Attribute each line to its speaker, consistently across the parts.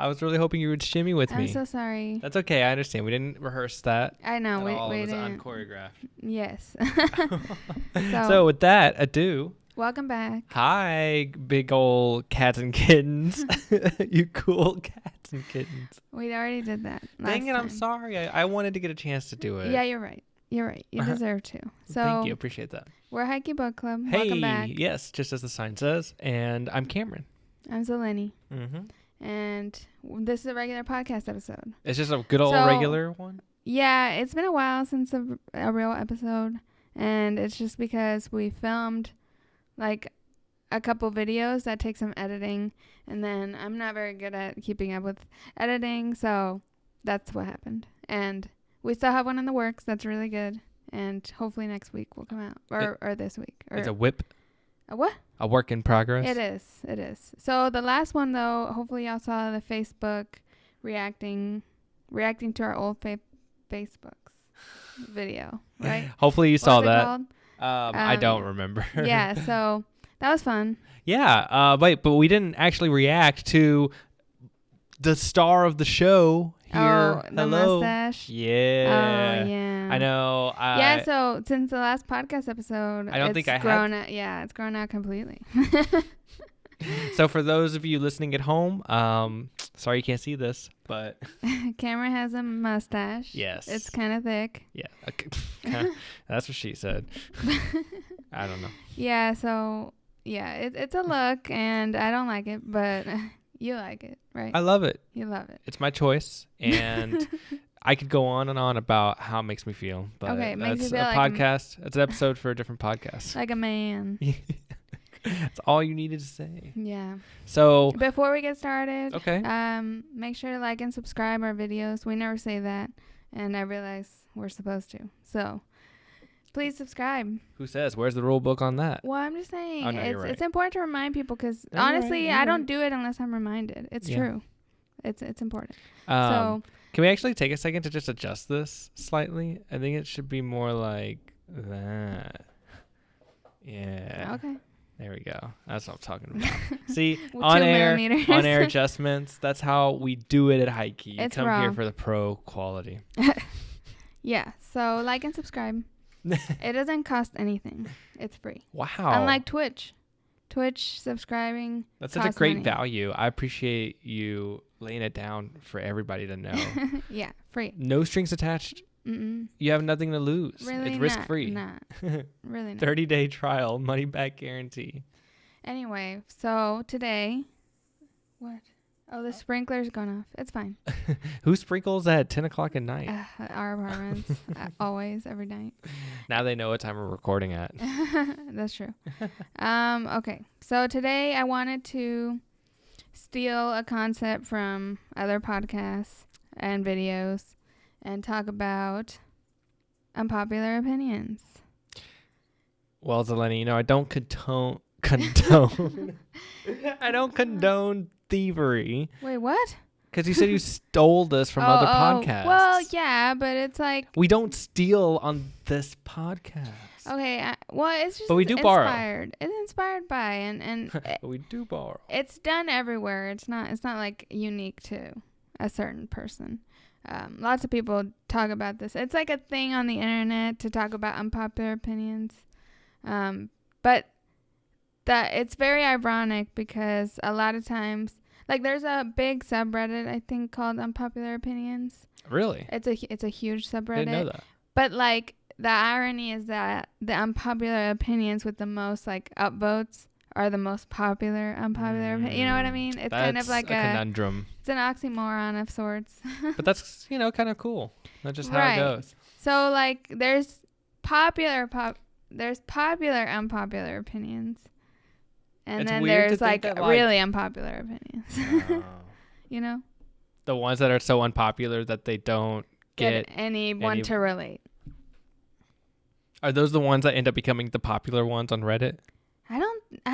Speaker 1: I was really hoping you would shimmy with me.
Speaker 2: I'm so sorry.
Speaker 1: That's okay. I understand. We didn't rehearse that.
Speaker 2: I know. We
Speaker 1: It was
Speaker 2: didn't.
Speaker 1: unchoreographed.
Speaker 2: Yes.
Speaker 1: So with that ado,
Speaker 2: welcome back.
Speaker 1: Hi, big old cats and kittens. You cool cats and kittens.
Speaker 2: We already did that.
Speaker 1: Dang it, I'm
Speaker 2: time.
Speaker 1: sorry. I wanted to get a chance to do it.
Speaker 2: Yeah, you're right. You're right. You deserve to. So
Speaker 1: thank you. Appreciate that.
Speaker 2: We're Hikey Book Club.
Speaker 1: Hey,
Speaker 2: welcome back.
Speaker 1: Yes, just as the sign says. And I'm Cameron.
Speaker 2: I'm Zelenny.
Speaker 1: Mm-hmm.
Speaker 2: And this is a regular podcast episode.
Speaker 1: It's just a good old regular one?
Speaker 2: Yeah, it's been a while since a real episode. And it's just because we filmed like a couple videos that take some editing. And then I'm not very good at keeping up with editing. So that's what happened. And we still have one in the works. That's really good. And hopefully next week will come out. Or this week. Or
Speaker 1: it's a whip.
Speaker 2: A what?
Speaker 1: A work in progress.
Speaker 2: It is. It is. So the last one, though, hopefully y'all saw the Facebook reacting to our old Facebook's video, right?
Speaker 1: Hopefully you saw
Speaker 2: What's it
Speaker 1: that.
Speaker 2: called?
Speaker 1: I don't remember.
Speaker 2: Yeah, so that was fun.
Speaker 1: Yeah. But we didn't actually react to the star of the show here.
Speaker 2: Oh, the
Speaker 1: Hello.
Speaker 2: mustache.
Speaker 1: Yeah.
Speaker 2: Oh, yeah.
Speaker 1: I know.
Speaker 2: Yeah, so since the last podcast episode,
Speaker 1: I don't think I
Speaker 2: grown out. Yeah, it's grown out completely.
Speaker 1: So for those of you listening at home, sorry you can't see this, but
Speaker 2: Cameron has a mustache.
Speaker 1: Yes.
Speaker 2: It's kind of thick.
Speaker 1: Yeah. Okay. That's what she said. I don't know.
Speaker 2: Yeah, so yeah, it's a look, and I don't like it, but you like it, right?
Speaker 1: I love it.
Speaker 2: You love it.
Speaker 1: It's my choice, and I could go on and on about how it makes me feel, but
Speaker 2: Okay, it makes
Speaker 1: that's
Speaker 2: you
Speaker 1: a
Speaker 2: feel like
Speaker 1: podcast. It's an episode for a different podcast.
Speaker 2: Like a man.
Speaker 1: That's all you needed to say.
Speaker 2: Yeah.
Speaker 1: So
Speaker 2: Before we get started,
Speaker 1: okay.
Speaker 2: Make sure to like and subscribe our videos. We never say that, and I realize we're supposed to. So please subscribe.
Speaker 1: Who says? Where's the rule book on that?
Speaker 2: Well, I'm just saying,
Speaker 1: Oh, no, you're right.
Speaker 2: it's important to remind people because
Speaker 1: No, you're
Speaker 2: honestly,
Speaker 1: right,
Speaker 2: I
Speaker 1: you're
Speaker 2: don't
Speaker 1: right.
Speaker 2: do it unless I'm reminded. It's true. It's important.
Speaker 1: Can we actually take a second to just adjust this slightly? I think it should be more like that. Yeah.
Speaker 2: Okay.
Speaker 1: There we go. That's what I'm talking about. See,
Speaker 2: With
Speaker 1: on
Speaker 2: 2
Speaker 1: air
Speaker 2: millimeters.
Speaker 1: adjustments. That's how we do it at Hikey. You
Speaker 2: It's
Speaker 1: come
Speaker 2: raw.
Speaker 1: here for the pro quality.
Speaker 2: Yeah. So like and subscribe. It doesn't cost anything. It's free.
Speaker 1: Wow.
Speaker 2: Unlike Twitch subscribing.
Speaker 1: That's such a
Speaker 2: costs
Speaker 1: great
Speaker 2: money.
Speaker 1: value. I appreciate you laying it down for everybody to know.
Speaker 2: Yeah, free.
Speaker 1: No strings attached.
Speaker 2: Mm-mm.
Speaker 1: You have nothing to lose.
Speaker 2: Really
Speaker 1: It's risk free.
Speaker 2: Nah. Really not.
Speaker 1: 30-day trial, money back guarantee.
Speaker 2: Anyway, so today, what? Oh, the sprinkler's gone off. It's fine.
Speaker 1: Who sprinkles at 10 o'clock at night?
Speaker 2: Our apartments, always, every night.
Speaker 1: Now they know what time we're recording at.
Speaker 2: That's true. Okay, so today I wanted to steal a concept from other podcasts and videos and talk about unpopular opinions.
Speaker 1: Well, Zelenny, I don't condone I don't condone thievery.
Speaker 2: Wait, what?
Speaker 1: Because you said you stole this from other podcasts.
Speaker 2: Well, yeah, but it's like...
Speaker 1: We don't steal on this podcast.
Speaker 2: Okay, well, it's just
Speaker 1: But we do
Speaker 2: inspired.
Speaker 1: borrow.
Speaker 2: It's inspired by, and
Speaker 1: But we do borrow.
Speaker 2: it's done everywhere. It's not like unique to a certain person. Lots of people talk about this. It's like a thing on the internet to talk about unpopular opinions. But that it's very ironic because a lot of times, like there's a big subreddit I think called Unpopular Opinions.
Speaker 1: Really?
Speaker 2: It's a huge subreddit.
Speaker 1: I didn't know that.
Speaker 2: But like the irony is that the unpopular opinions with the most like upvotes are the most popular unpopular. You know what I mean? It's kind of like
Speaker 1: a conundrum.
Speaker 2: It's an oxymoron of sorts.
Speaker 1: But that's kind of cool. That's just how
Speaker 2: Right.
Speaker 1: it goes.
Speaker 2: So like there's popular unpopular opinions. And
Speaker 1: It's
Speaker 2: then
Speaker 1: weird to
Speaker 2: there's
Speaker 1: think
Speaker 2: like
Speaker 1: that,
Speaker 2: really unpopular opinions. You know?
Speaker 1: The ones that are so unpopular that they don't get
Speaker 2: anyone to relate.
Speaker 1: Are those the ones that end up becoming the popular ones on Reddit?
Speaker 2: I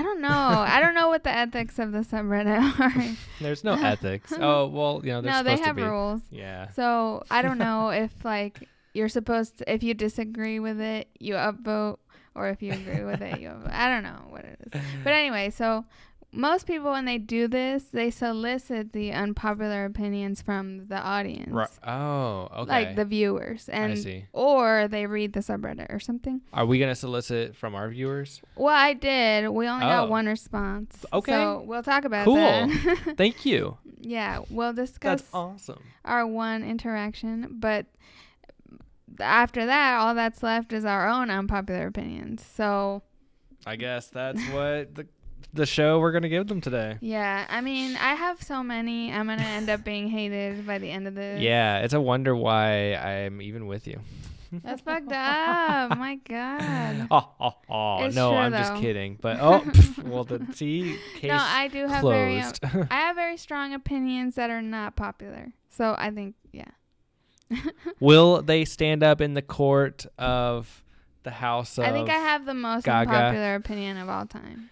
Speaker 2: don't know. I don't know what the ethics of the subreddit are.
Speaker 1: There's no ethics. Oh, well, there's
Speaker 2: No,
Speaker 1: supposed
Speaker 2: they
Speaker 1: to
Speaker 2: have
Speaker 1: be.
Speaker 2: rules.
Speaker 1: Yeah.
Speaker 2: So I don't know if like you're supposed to, if you disagree with it, you upvote, or if you agree with it, you upvote. I don't know what it is. But anyway, so most people, when they do this, they solicit the unpopular opinions from the audience.
Speaker 1: Right. Oh, okay.
Speaker 2: Like the viewers.
Speaker 1: I see.
Speaker 2: Or they read the subreddit or something.
Speaker 1: Are we going to solicit from our viewers?
Speaker 2: Well, I did. We only got one response.
Speaker 1: Okay.
Speaker 2: So we'll talk about
Speaker 1: cool.
Speaker 2: that.
Speaker 1: Thank you.
Speaker 2: Yeah, we'll discuss
Speaker 1: That's awesome.
Speaker 2: our one interaction. But after that, all that's left is our own unpopular opinions. So
Speaker 1: I guess that's what the show we're going to give them today.
Speaker 2: yeah, I mean, I have so many. I'm going to end up being hated by the end of this.
Speaker 1: Yeah, it's a wonder why I'm even with you.
Speaker 2: That's fucked up. My God.
Speaker 1: Oh,
Speaker 2: It's
Speaker 1: no,
Speaker 2: true,
Speaker 1: I'm
Speaker 2: though.
Speaker 1: just kidding. But well, the case
Speaker 2: No, I do have
Speaker 1: closed.
Speaker 2: I have very strong opinions that are not popular. So I think, yeah.
Speaker 1: Will they stand up in the court of the house of
Speaker 2: I think I have the most
Speaker 1: Gaga?
Speaker 2: unpopular opinion of all time.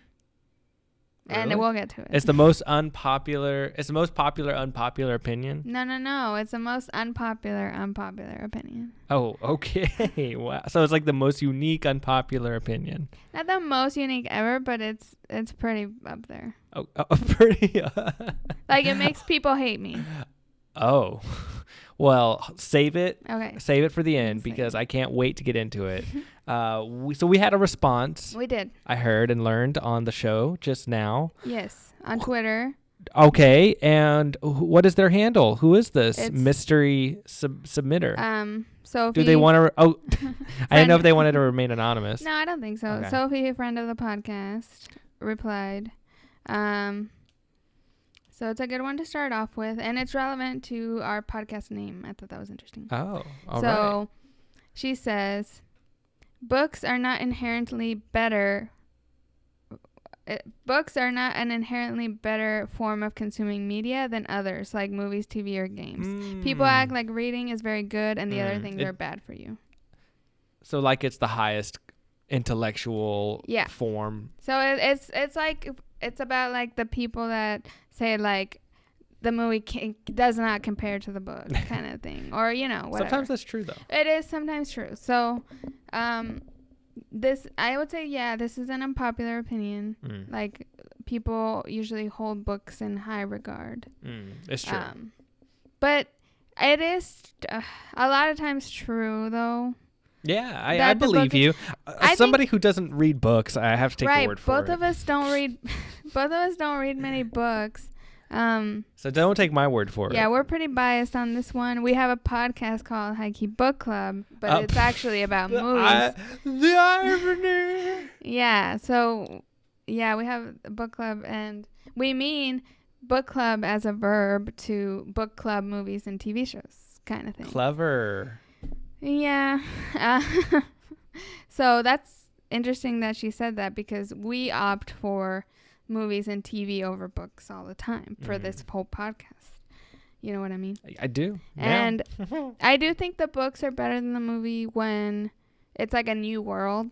Speaker 2: And
Speaker 1: Really?
Speaker 2: we'll get to it.
Speaker 1: It's the most unpopular. It's the most popular unpopular opinion.
Speaker 2: No. It's the most unpopular opinion.
Speaker 1: Oh, okay. Wow. So it's like the most unique unpopular opinion.
Speaker 2: Not the most unique ever, but it's pretty up there.
Speaker 1: Oh, pretty.
Speaker 2: Like it makes people hate me.
Speaker 1: Oh, well, save it.
Speaker 2: Okay.
Speaker 1: Save it for the end
Speaker 2: Save
Speaker 1: because
Speaker 2: it.
Speaker 1: I can't wait to get into it. So we had a response.
Speaker 2: We did.
Speaker 1: I heard and learned on the show just now.
Speaker 2: Yes. On Twitter.
Speaker 1: Okay, and what is their handle? Who is this
Speaker 2: It's-
Speaker 1: mystery submitter?
Speaker 2: Sophie.
Speaker 1: Do they want to? Oh, I didn't know if they wanted to remain anonymous.
Speaker 2: No, I don't think so.
Speaker 1: Okay.
Speaker 2: Sophie, a friend of the podcast, replied. So it's a good one to start off with, and it's relevant to our podcast name. I thought that was interesting.
Speaker 1: Oh, all right.
Speaker 2: So she says, books are not inherently better. Books are not an inherently better form of consuming media than others, like movies, TV, or games. People act like reading is very good and the other things are bad for you.
Speaker 1: So like it's the highest intellectual
Speaker 2: Yeah.
Speaker 1: form.
Speaker 2: So it's like it's about like the people that say like the movie does not compare to the book kind of thing, or whatever.
Speaker 1: Sometimes that's true though.
Speaker 2: It is sometimes true. So this I would say this is an unpopular opinion. Like people usually hold books in high regard.
Speaker 1: It's true.
Speaker 2: But it is a lot of times true though.
Speaker 1: Yeah, I
Speaker 2: that the
Speaker 1: believe
Speaker 2: book
Speaker 1: you.
Speaker 2: I
Speaker 1: Somebody who doesn't read books, I have to take
Speaker 2: Right,
Speaker 1: your word for
Speaker 2: both
Speaker 1: it.
Speaker 2: of us don't read. Both of us don't read many books.
Speaker 1: So don't take my word for it.
Speaker 2: Yeah, we're pretty biased on this one. We have a podcast called High Key Book Club, but it's actually about movies.
Speaker 1: The irony.
Speaker 2: Yeah, so we have a book club, and we mean book club as a verb to book club movies and TV shows kind of thing.
Speaker 1: Clever.
Speaker 2: Yeah. So that's interesting that she said that because we opt for movies and TV over books all the time for this whole podcast. You know what I mean?
Speaker 1: I do.
Speaker 2: And I do think the books are better than the movie when it's like a new world.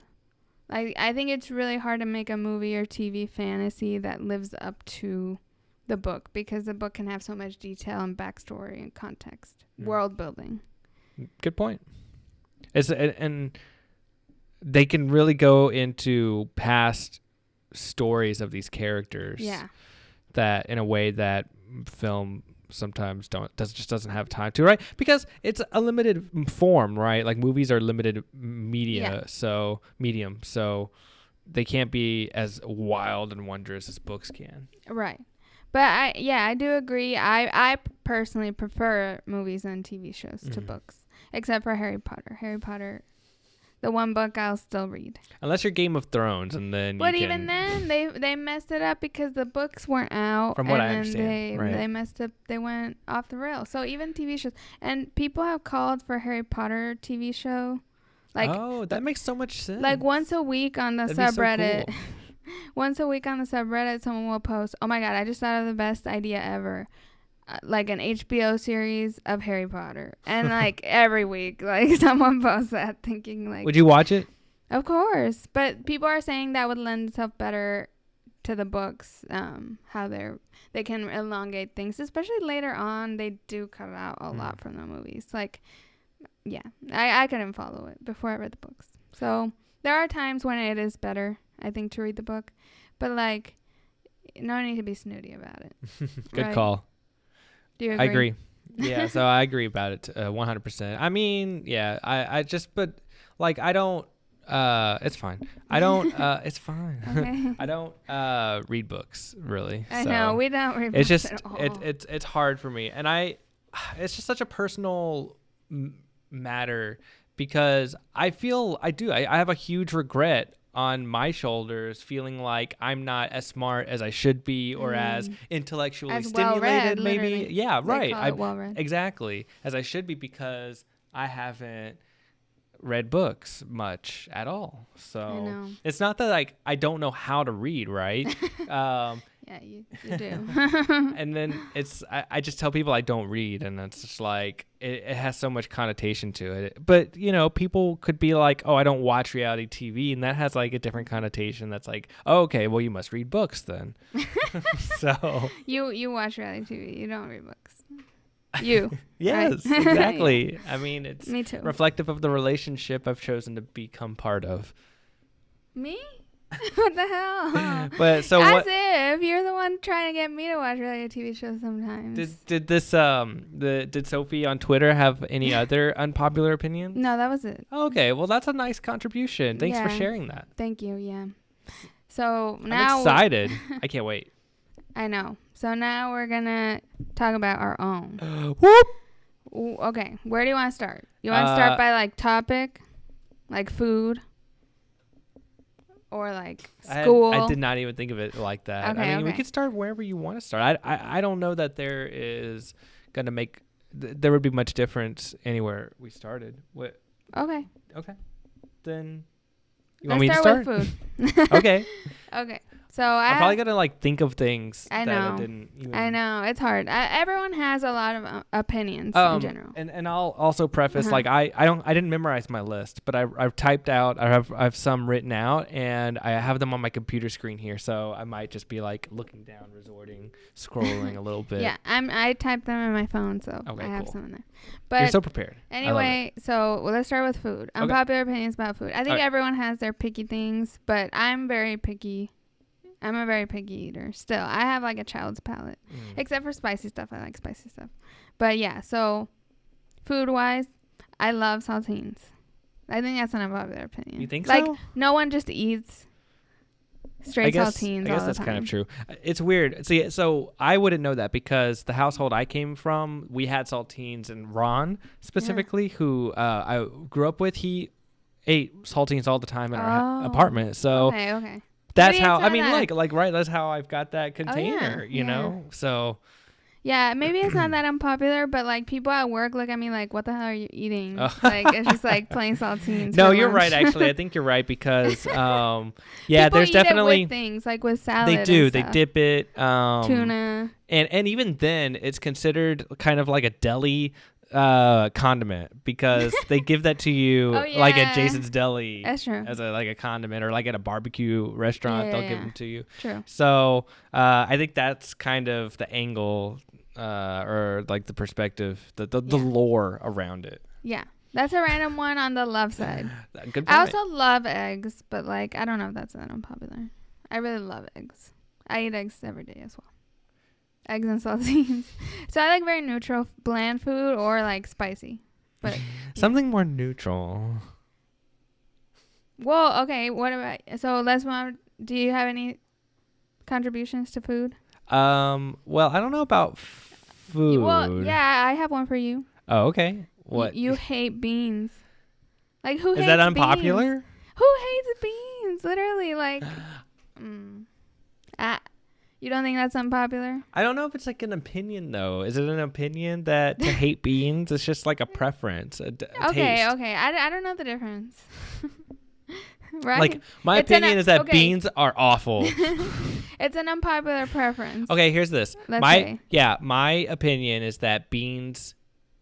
Speaker 2: Like I think it's really hard to make a movie or TV fantasy that lives up to the book because the book can have so much detail and backstory and context, world building.
Speaker 1: Good point. And they can really go into past stories of these characters.
Speaker 2: Yeah.
Speaker 1: That in a way that film sometimes just doesn't have time to, right? Because it's a limited form, right? Like movies are limited medium, so they can't be as wild and wondrous as books can.
Speaker 2: Right. But I do agree. I personally prefer movies and TV shows to books. Except for Harry Potter. Harry Potter, the one book I'll still read.
Speaker 1: Unless you're Game of Thrones, and then
Speaker 2: But even then, they messed it up because the books weren't out.
Speaker 1: From what I
Speaker 2: and
Speaker 1: understand, right.
Speaker 2: They messed up. They went off the rails. So even TV shows. And people have called for Harry Potter TV show. Like,
Speaker 1: oh, that makes so much sense.
Speaker 2: Like once a week on the
Speaker 1: That'd be so
Speaker 2: subreddit.
Speaker 1: cool.
Speaker 2: Once a week on the subreddit, someone will post, oh my God, I just thought of the best idea ever. Like an HBO series of Harry Potter. And like every week, like someone posts that thinking like.
Speaker 1: Would you watch it?
Speaker 2: Of course. But people are saying that would lend itself better to the books. How they can elongate things. Especially later on, they do cut out a lot from the movies. Like, yeah. I couldn't follow it before I read the books. So there are times when it is better, I think, to read the book. But like, no need to be snooty about it.
Speaker 1: Good
Speaker 2: right?
Speaker 1: call.
Speaker 2: Do you agree?
Speaker 1: I agree. Yeah, so I agree about it 100%. I mean, yeah, I just, but like, I don't, it's fine. I don't, it's fine.
Speaker 2: Okay.
Speaker 1: I don't read books, really.
Speaker 2: I
Speaker 1: so
Speaker 2: know, we don't read
Speaker 1: it's
Speaker 2: books
Speaker 1: just,
Speaker 2: at all.
Speaker 1: it's hard for me. And it's just such a personal matter because I feel, I have a huge regret on my shoulders feeling like I'm not as smart as I should be or as intellectually
Speaker 2: as
Speaker 1: stimulated
Speaker 2: well-read,
Speaker 1: maybe.
Speaker 2: literally.
Speaker 1: Yeah,
Speaker 2: They
Speaker 1: right.
Speaker 2: call it well-read.
Speaker 1: Exactly. As I should be because I haven't read books much at all.
Speaker 2: I
Speaker 1: So
Speaker 2: know.
Speaker 1: it's not that like I don't know how to read, right?
Speaker 2: Yeah, you do.
Speaker 1: And then I just tell people I don't read, and it's just like it has so much connotation to it. But people could be like, oh, I don't watch reality TV, and that has like a different connotation. That's like, oh, okay, well, you must read books then. So
Speaker 2: you watch reality TV. You don't read books. You.
Speaker 1: yes,
Speaker 2: right?
Speaker 1: exactly. I mean, it's
Speaker 2: Me too.
Speaker 1: reflective of the relationship I've chosen to become part of.
Speaker 2: Me? What the hell?
Speaker 1: But so
Speaker 2: As
Speaker 1: what
Speaker 2: if you're the one trying to get me to watch reality TV shows sometimes.
Speaker 1: did this did Sophie on Twitter have any other unpopular opinions?
Speaker 2: No, that was it.
Speaker 1: Okay, well that's a nice contribution. Thanks for
Speaker 2: Yeah.
Speaker 1: sharing that.
Speaker 2: Thank you. Yeah. So
Speaker 1: I'm
Speaker 2: now
Speaker 1: excited. I can't wait.
Speaker 2: I know. So now we're gonna talk about our own.
Speaker 1: Whoop.
Speaker 2: Okay, where do you want to start? You want to start by like topic, like food, or like school?
Speaker 1: I did not even think of it like that.
Speaker 2: Okay,
Speaker 1: I mean, we
Speaker 2: okay.
Speaker 1: could start wherever you want to start. I don't know that there is gonna make there would be much difference anywhere we started. What?
Speaker 2: Okay.
Speaker 1: Okay, then you
Speaker 2: Let's
Speaker 1: want me to
Speaker 2: start
Speaker 1: start?
Speaker 2: with food.
Speaker 1: Okay.
Speaker 2: Okay. So
Speaker 1: I'm probably gonna like think of things
Speaker 2: I
Speaker 1: that I
Speaker 2: know.
Speaker 1: didn't even.
Speaker 2: I know it's hard. Everyone has a lot of opinions in general.
Speaker 1: And I'll also preface
Speaker 2: Uh-huh.
Speaker 1: like I didn't memorize my list, but I've typed out. I have some written out, and I have them on my computer screen here. So I might just be like looking down, resorting, scrolling a little bit.
Speaker 2: Yeah, I typed them in my phone, so
Speaker 1: Okay,
Speaker 2: I have
Speaker 1: cool.
Speaker 2: some in there.
Speaker 1: You're
Speaker 2: But
Speaker 1: so prepared. I love it.
Speaker 2: anyway, so let's start with food.
Speaker 1: Okay.
Speaker 2: Unpopular opinions about food. I think
Speaker 1: Okay.
Speaker 2: everyone has their picky things, but I'm very picky. I'm a very picky eater. Still, I have like a child's palate, except for spicy stuff. I like spicy stuff. But yeah, so food-wise, I love saltines. I think that's an unpopular opinion.
Speaker 1: You think
Speaker 2: like,
Speaker 1: so?
Speaker 2: no one just eats straight saltines
Speaker 1: I guess
Speaker 2: all
Speaker 1: that's
Speaker 2: the time.
Speaker 1: kind of true. It's weird. See, so I wouldn't know that because the household I came from, we had saltines, and Ron specifically, who I grew up with, he ate saltines all the time in our
Speaker 2: Oh.
Speaker 1: apartment. So
Speaker 2: Okay.
Speaker 1: that's
Speaker 2: Maybe
Speaker 1: how
Speaker 2: it's
Speaker 1: I
Speaker 2: not
Speaker 1: mean,
Speaker 2: that-
Speaker 1: like right. That's how I've got that container. You
Speaker 2: yeah.
Speaker 1: know. So
Speaker 2: Yeah, maybe it's not that unpopular, but like people at work look at me like, "What the hell are you eating?"
Speaker 1: Oh.
Speaker 2: Like it's just like plain saltines.
Speaker 1: no,
Speaker 2: for
Speaker 1: you're
Speaker 2: lunch.
Speaker 1: right. Actually, I think you're right because yeah,
Speaker 2: People
Speaker 1: there's
Speaker 2: eat
Speaker 1: definitely
Speaker 2: it with things like with salad.
Speaker 1: they do.
Speaker 2: and
Speaker 1: They
Speaker 2: stuff.
Speaker 1: dip it.
Speaker 2: Tuna.
Speaker 1: And even then, it's considered kind of like a deli condiment because they give that to you
Speaker 2: Oh,
Speaker 1: like
Speaker 2: yeah.
Speaker 1: at Jason's Deli
Speaker 2: That's true.
Speaker 1: as a condiment, or like at a barbecue restaurant
Speaker 2: Yeah,
Speaker 1: they'll
Speaker 2: yeah,
Speaker 1: give
Speaker 2: yeah.
Speaker 1: them to you.
Speaker 2: True.
Speaker 1: So I think that's kind of the angle or like the perspective, the
Speaker 2: Yeah.
Speaker 1: lore around it.
Speaker 2: Yeah, that's a random one on the love side.
Speaker 1: Good point.
Speaker 2: I also love eggs, but like I don't know if that's that unpopular. I really love eggs. I eat eggs every day as well. Eggs and saltines. So I like very neutral, bland food or like spicy. But
Speaker 1: Something more neutral.
Speaker 2: well, okay. What about so? Let's move on. Do you have any contributions to food?
Speaker 1: Well, I don't know about food.
Speaker 2: Well, yeah, I have one for you.
Speaker 1: Oh, okay. What?
Speaker 2: You hate beans. Like who
Speaker 1: Is
Speaker 2: hates
Speaker 1: that
Speaker 2: beans?
Speaker 1: unpopular?
Speaker 2: Who hates beans? Literally, like. You don't think that's unpopular?
Speaker 1: I don't know if it's like an opinion though. Is it an opinion that to hate beans? It's just like a preference, a
Speaker 2: Okay,
Speaker 1: taste.
Speaker 2: okay. I don't know the difference. Right?
Speaker 1: Like my
Speaker 2: It's an-
Speaker 1: opinion is that
Speaker 2: okay.
Speaker 1: beans are awful.
Speaker 2: It's an unpopular preference.
Speaker 1: Okay, here's this.
Speaker 2: Let's
Speaker 1: my
Speaker 2: say.
Speaker 1: my opinion is that beans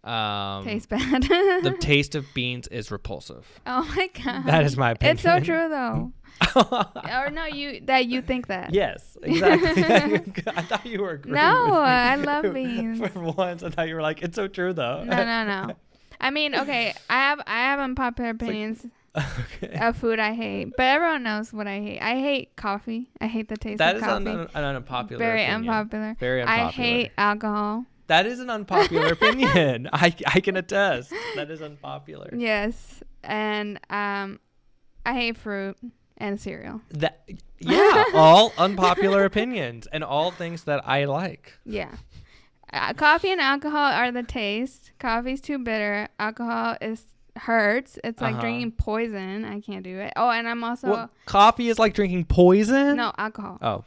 Speaker 2: Tastes bad.
Speaker 1: the taste of beans is repulsive.
Speaker 2: Oh my god.
Speaker 1: That is my opinion.
Speaker 2: It's so true though. Or no, you think that.
Speaker 1: Yes, exactly. I thought you were agreeing
Speaker 2: No,
Speaker 1: with me.
Speaker 2: I love beans.
Speaker 1: For once, I thought you were like, it's so true though.
Speaker 2: No. I mean, okay, I have unpopular opinions.
Speaker 1: Okay.
Speaker 2: of food I hate. But everyone knows what I hate. I hate coffee. I hate the taste
Speaker 1: That
Speaker 2: of
Speaker 1: is
Speaker 2: coffee.
Speaker 1: an unpopular
Speaker 2: Very
Speaker 1: opinion.
Speaker 2: unpopular.
Speaker 1: Very unpopular.
Speaker 2: I hate alcohol.
Speaker 1: That is an unpopular opinion. I can attest. That is unpopular.
Speaker 2: Yes. And I hate fruit and cereal.
Speaker 1: Yeah, all unpopular opinions and all things that I like.
Speaker 2: Yeah. Coffee and alcohol are the taste. Coffee's too bitter. Alcohol hurts. It's like drinking poison. I can't do it. Oh, and I'm also
Speaker 1: coffee is like drinking poison?
Speaker 2: No, alcohol.
Speaker 1: Oh.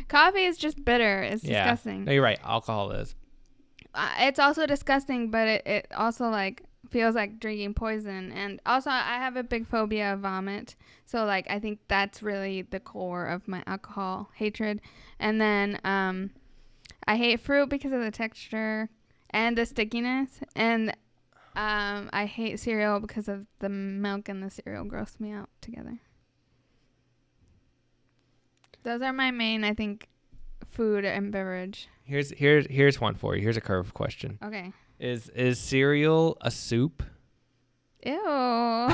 Speaker 2: Coffee is just bitter. It's disgusting.
Speaker 1: No, you're right. Alcohol is.
Speaker 2: It's also disgusting, but it also like feels like drinking poison. And also I have a big phobia of vomit. So like I think that's really the core of my alcohol hatred. And then I hate fruit because of the texture and the stickiness. And I hate cereal because of the milk and the cereal gross me out together. Those are my main, I think, food and beverage.
Speaker 1: Here's one for you. Here's a curve question.
Speaker 2: Okay.
Speaker 1: Is cereal a soup?
Speaker 2: Ew.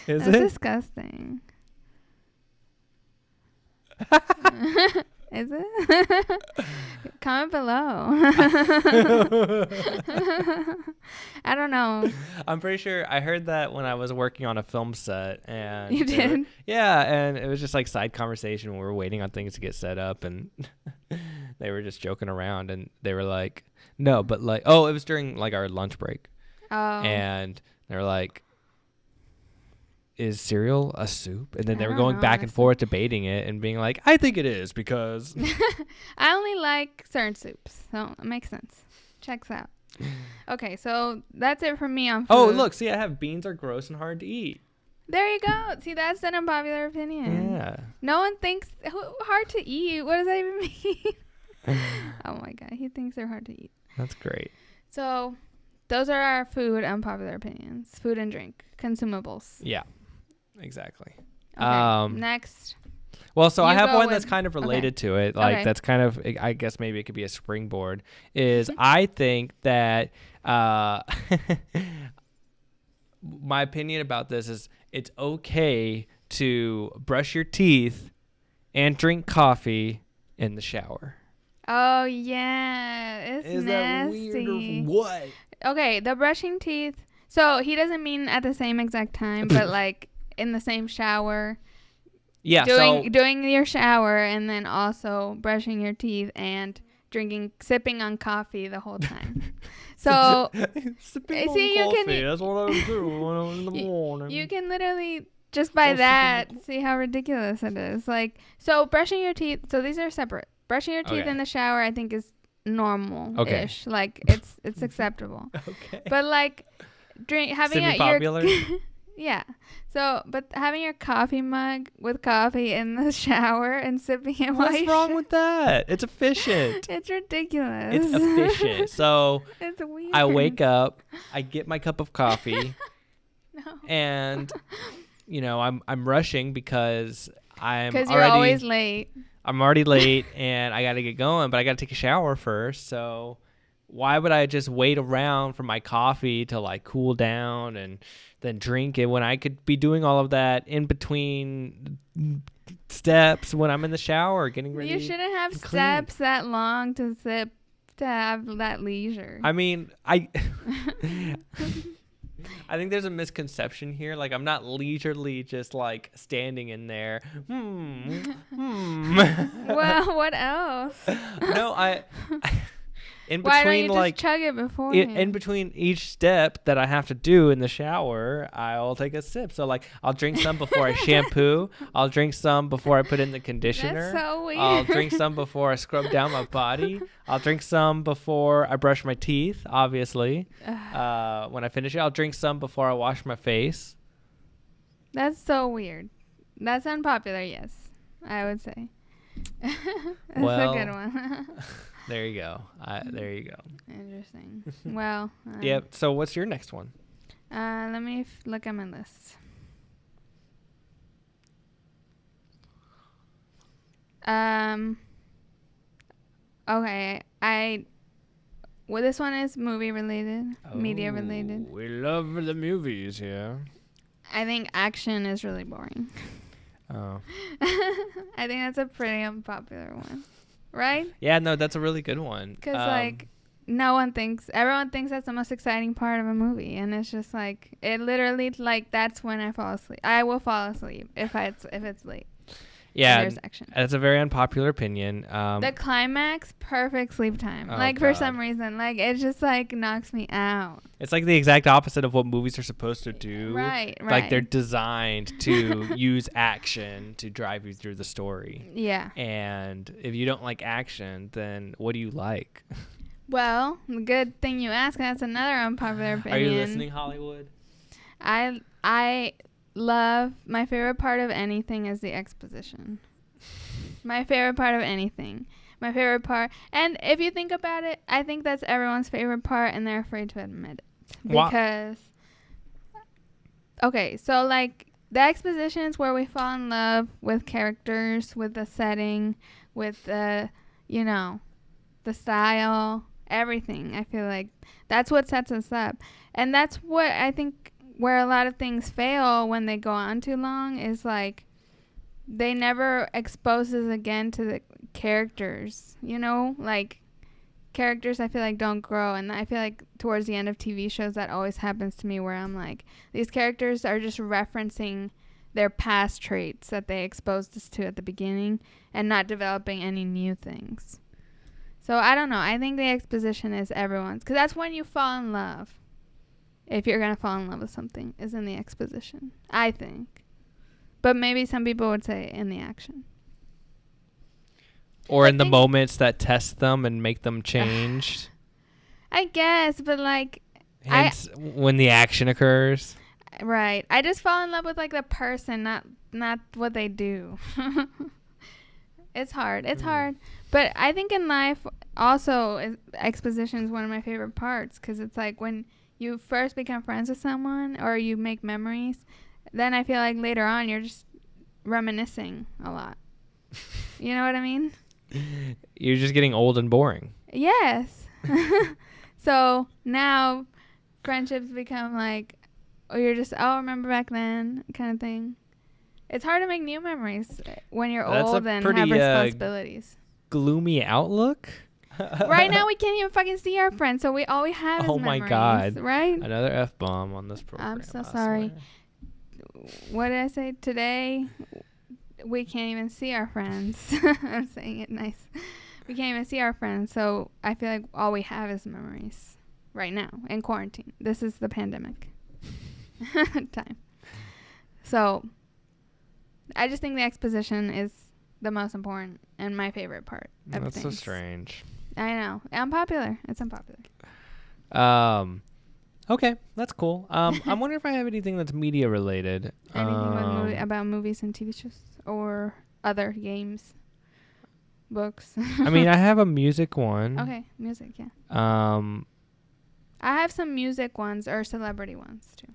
Speaker 1: Is
Speaker 2: That's
Speaker 1: it?
Speaker 2: disgusting. Is it? Comment below. I don't know.
Speaker 1: I'm pretty sure I heard that when I was working on a film set, and
Speaker 2: You did?
Speaker 1: Yeah, and it was just like side conversation when we were waiting on things to get set up, and they were just joking around, and they were like, "No, but like, oh, it was during like our lunch break."
Speaker 2: Oh.
Speaker 1: And they're like, is cereal a soup? And then
Speaker 2: I
Speaker 1: they were
Speaker 2: don't
Speaker 1: going
Speaker 2: know,
Speaker 1: back and forth debating it and being like, I think it is because
Speaker 2: I only like certain soups, so it makes sense. Checks out. Okay, so that's it for me on food.
Speaker 1: Oh, look, see, I have beans are gross and hard to eat.
Speaker 2: There you go. See, that's an unpopular opinion.
Speaker 1: Yeah.
Speaker 2: No one thinks hard to eat. What does that even mean? Oh my god, he thinks they're hard to eat.
Speaker 1: That's great.
Speaker 2: So those are our food unpopular opinions. Food and drink. Consumables.
Speaker 1: Yeah. Exactly.
Speaker 2: Okay, next.
Speaker 1: Well, so I
Speaker 2: You
Speaker 1: have
Speaker 2: go
Speaker 1: one
Speaker 2: with-
Speaker 1: that's kind of related to it.
Speaker 2: Okay.
Speaker 1: That's kind of, I guess maybe it could be a springboard. Is I think that my opinion about this is it's okay to brush your teeth and drink coffee in the shower.
Speaker 2: Oh yeah, it's
Speaker 1: Is
Speaker 2: nasty.
Speaker 1: that weird or what?
Speaker 2: Okay, the brushing teeth. So he doesn't mean at the same exact time, but like in the same shower.
Speaker 1: Yeah.
Speaker 2: Doing your shower and then also brushing your teeth and sipping on coffee the whole time. So
Speaker 1: sipping
Speaker 2: see,
Speaker 1: on
Speaker 2: you
Speaker 1: coffee.
Speaker 2: can
Speaker 1: That's what I do when I'm in the morning.
Speaker 2: you can literally just by that see how ridiculous it is. Like, so brushing your teeth. So these are separate. Brushing your teeth in the shower, I think, is normal-ish.
Speaker 1: Okay.
Speaker 2: Like it's acceptable.
Speaker 1: Okay.
Speaker 2: But like having
Speaker 1: Semi-popular?
Speaker 2: yeah. So, but having your coffee mug with coffee in the shower and sipping it while
Speaker 1: What's wrong with that? It's efficient.
Speaker 2: It's ridiculous.
Speaker 1: It's efficient. So
Speaker 2: It's weird.
Speaker 1: I wake up, I get my cup of coffee,
Speaker 2: No.
Speaker 1: and I'm rushing because
Speaker 2: You're always late.
Speaker 1: I'm already late and I got to get going, but I got to take a shower first. So why would I just wait around for my coffee to like cool down and then drink it when I could be doing all of that in between steps when I'm in the shower getting ready?
Speaker 2: You shouldn't have
Speaker 1: to
Speaker 2: steps that long to have that leisure.
Speaker 1: I mean, I think there's a misconception here. Like, I'm not leisurely just like standing in there.
Speaker 2: Well, what else?
Speaker 1: No, in
Speaker 2: Why don't
Speaker 1: between
Speaker 2: you
Speaker 1: like
Speaker 2: just chug it before?
Speaker 1: in between each step that I have to do in the shower, I'll take a sip. So like, I'll drink some before I shampoo. I'll drink some before I put in the conditioner.
Speaker 2: That's so weird.
Speaker 1: I'll drink some before I scrub down my body. I'll drink some before I brush my teeth, obviously. When I finish it, I'll drink some before I wash my face.
Speaker 2: That's so weird. That's unpopular, yes, I would say. That's
Speaker 1: Well,
Speaker 2: a good one.
Speaker 1: There you go. There you go.
Speaker 2: Interesting. Well.
Speaker 1: Yep. So what's your next one?
Speaker 2: Let me look at my list. Okay. Well, this one is movie related, media related.
Speaker 1: We love the movies here.
Speaker 2: I think action is really boring.
Speaker 1: Oh.
Speaker 2: I think that's a pretty unpopular one, right?
Speaker 1: Yeah, no, that's a really good one.
Speaker 2: Because like everyone thinks that's the most exciting part of a movie, and it's just like it literally like that's when I fall asleep. I will fall asleep if it's late.
Speaker 1: Yeah,
Speaker 2: there's action.
Speaker 1: That's a very unpopular opinion.
Speaker 2: The climax, perfect sleep time.
Speaker 1: Oh,
Speaker 2: like for some reason, like it just like knocks me out.
Speaker 1: It's like the exact opposite of what movies are supposed to do.
Speaker 2: Right.
Speaker 1: Like they're designed to use action to drive you through the story.
Speaker 2: Yeah.
Speaker 1: And if you don't like action, then what do you like?
Speaker 2: Well, good thing you asked. That's another unpopular opinion.
Speaker 1: Are you listening, Hollywood?
Speaker 2: I love, my favorite part of anything is the exposition. My favorite part of anything. My favorite part. And if you think about it, I think that's everyone's favorite part, and they're afraid to admit it. Because, okay, so like the exposition is where we fall in love with characters, with the setting, with the, the style, everything. I feel like that's what sets us up. And that's what I think where a lot of things fail when they go on too long is like they never exposes again to the characters, like characters I feel like don't grow. And I feel like towards the end of TV shows that always happens to me, where I'm like, these characters are just referencing their past traits that they exposed us to at the beginning and not developing any new things. So I don't know. I think the exposition is everyone's, because that's when you fall in love. If you're going to fall in love with something, is in the exposition, I think. But maybe some people would say in the action.
Speaker 1: Or in the moments that test them and make them change.
Speaker 2: I guess, but like...
Speaker 1: Hence, when the action occurs.
Speaker 2: Right. I just fall in love with like the person, not what they do. It's hard. It's hard. But I think in life, also, exposition is one of my favorite parts, because it's like when you first become friends with someone or you make memories, then I feel like later on you're just reminiscing a lot. You know what I mean?
Speaker 1: You're just getting old and boring.
Speaker 2: Yes. So now friendships become like, you're just, remember back then kind of thing. It's hard to make new memories when you're old and have responsibilities.
Speaker 1: Gloomy outlook?
Speaker 2: Right now we can't even fucking see our friends, so all we have is memories. Oh my God. Right?
Speaker 1: Another F-bomb on this program.
Speaker 2: I'm so sorry. What did I say? Today, we can't even see our friends. I'm saying it nice. We can't even see our friends, so I feel like all we have is memories right now in quarantine. This is the pandemic time. So I just think the exposition is the most important and my favorite part of things. That's so strange. I know. Unpopular. It's unpopular.
Speaker 1: Okay, that's cool. I'm wondering if I have anything that's media related.
Speaker 2: Anything about movies and TV shows or other games, books.
Speaker 1: I mean, I have a music one.
Speaker 2: Okay, music, yeah. I have some music ones or celebrity ones too.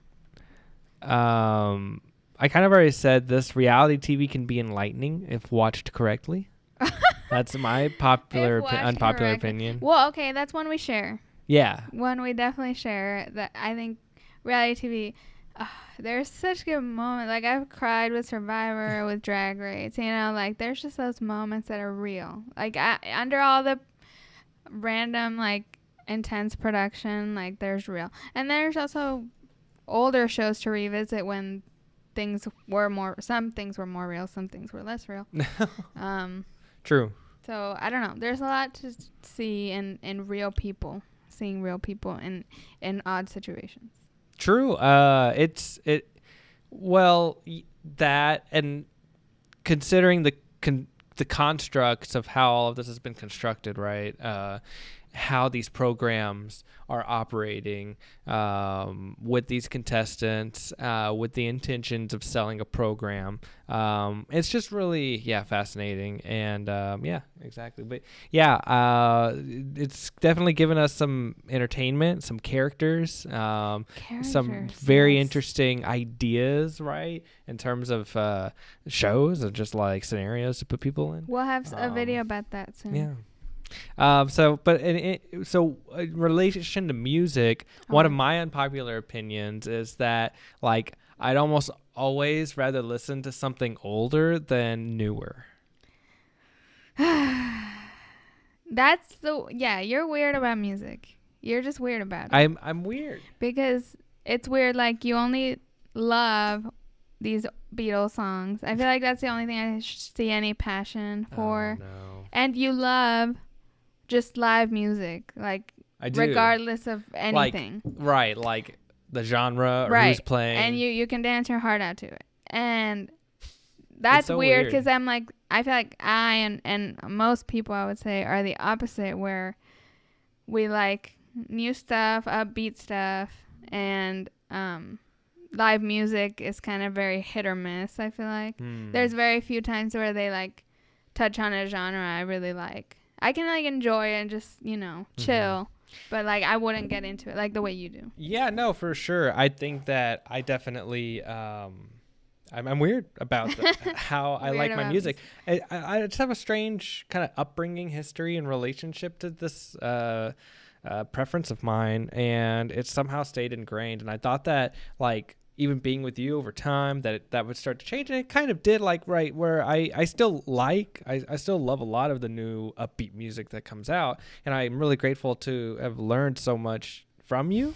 Speaker 1: I kind of already said this. Reality TV can be enlightening if watched correctly. That's my unpopular opinion.
Speaker 2: Well, okay, that's one we share.
Speaker 1: Yeah.
Speaker 2: One we definitely share. That I think reality TV, there's such good moments. Like, I've cried with Survivor, with Drag Race. Like, there's just those moments that are real. Like, under all the random, like, intense production, like, there's real. And there's also older shows to revisit when some things were more real, some things were less real.
Speaker 1: True.
Speaker 2: So I don't know. There's a lot to see in real people, seeing real people in odd situations.
Speaker 1: True. That, and considering the constructs of how all of this has been constructed, right? How these programs are operating with these contestants, with the intentions of selling a program. It's just really, fascinating. And, exactly. But, it's definitely given us some entertainment, some characters, some very interesting ideas, right, in terms of shows and just, like, scenarios to put people in.
Speaker 2: We'll have a video about that soon.
Speaker 1: Yeah. In relation to music, one of my unpopular opinions is that like I'd almost always rather listen to something older than newer.
Speaker 2: You're weird about music. You're just weird about it.
Speaker 1: I'm weird.
Speaker 2: Because it's weird, like you only love these Beatles songs. I feel like that's the only thing I see any passion for.
Speaker 1: Oh, no.
Speaker 2: And you love just live music, like
Speaker 1: I do.
Speaker 2: regardless of anything.
Speaker 1: Like the genre or
Speaker 2: right.
Speaker 1: who's playing.
Speaker 2: And you can dance your heart out to it. And that's so weird because I'm like, I feel like I and most people I would say are the opposite, where we like new stuff, upbeat stuff, and live music is kind of very hit or miss. I feel like there's very few times where they like touch on a genre I really like. I can like enjoy it and just chill, but like I wouldn't get into it like the way you do.
Speaker 1: Yeah, no, for sure. I think that I definitely I'm weird about how I like my music. I just have a strange kind of upbringing, history, and relationship to this preference of mine, and it's somehow stayed ingrained. And I thought that like even being with you over time that would start to change, and it kind of did, like right where I still I still love a lot of the new upbeat music that comes out, and I'm really grateful to have learned so much from you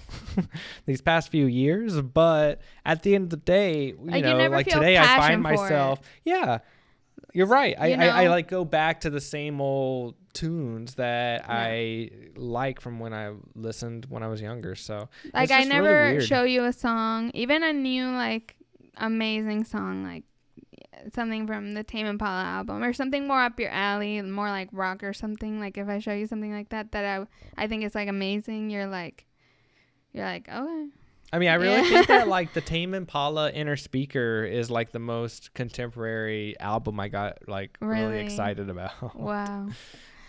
Speaker 1: these past few years. But at the end of the day, you know, like today I find myself you're right. I like go back to the same old tunes that I like from when I listened when I was younger. So
Speaker 2: like I never really show you a song, even a new like amazing song, like something from the Tame Impala album or something more up your alley, more like rock or something. Like if I show you something like that I think it's like amazing, you're like okay.
Speaker 1: I mean, I really think that like the Tame Impala Inner Speaker is like the most contemporary album I got like really excited about.
Speaker 2: Wow.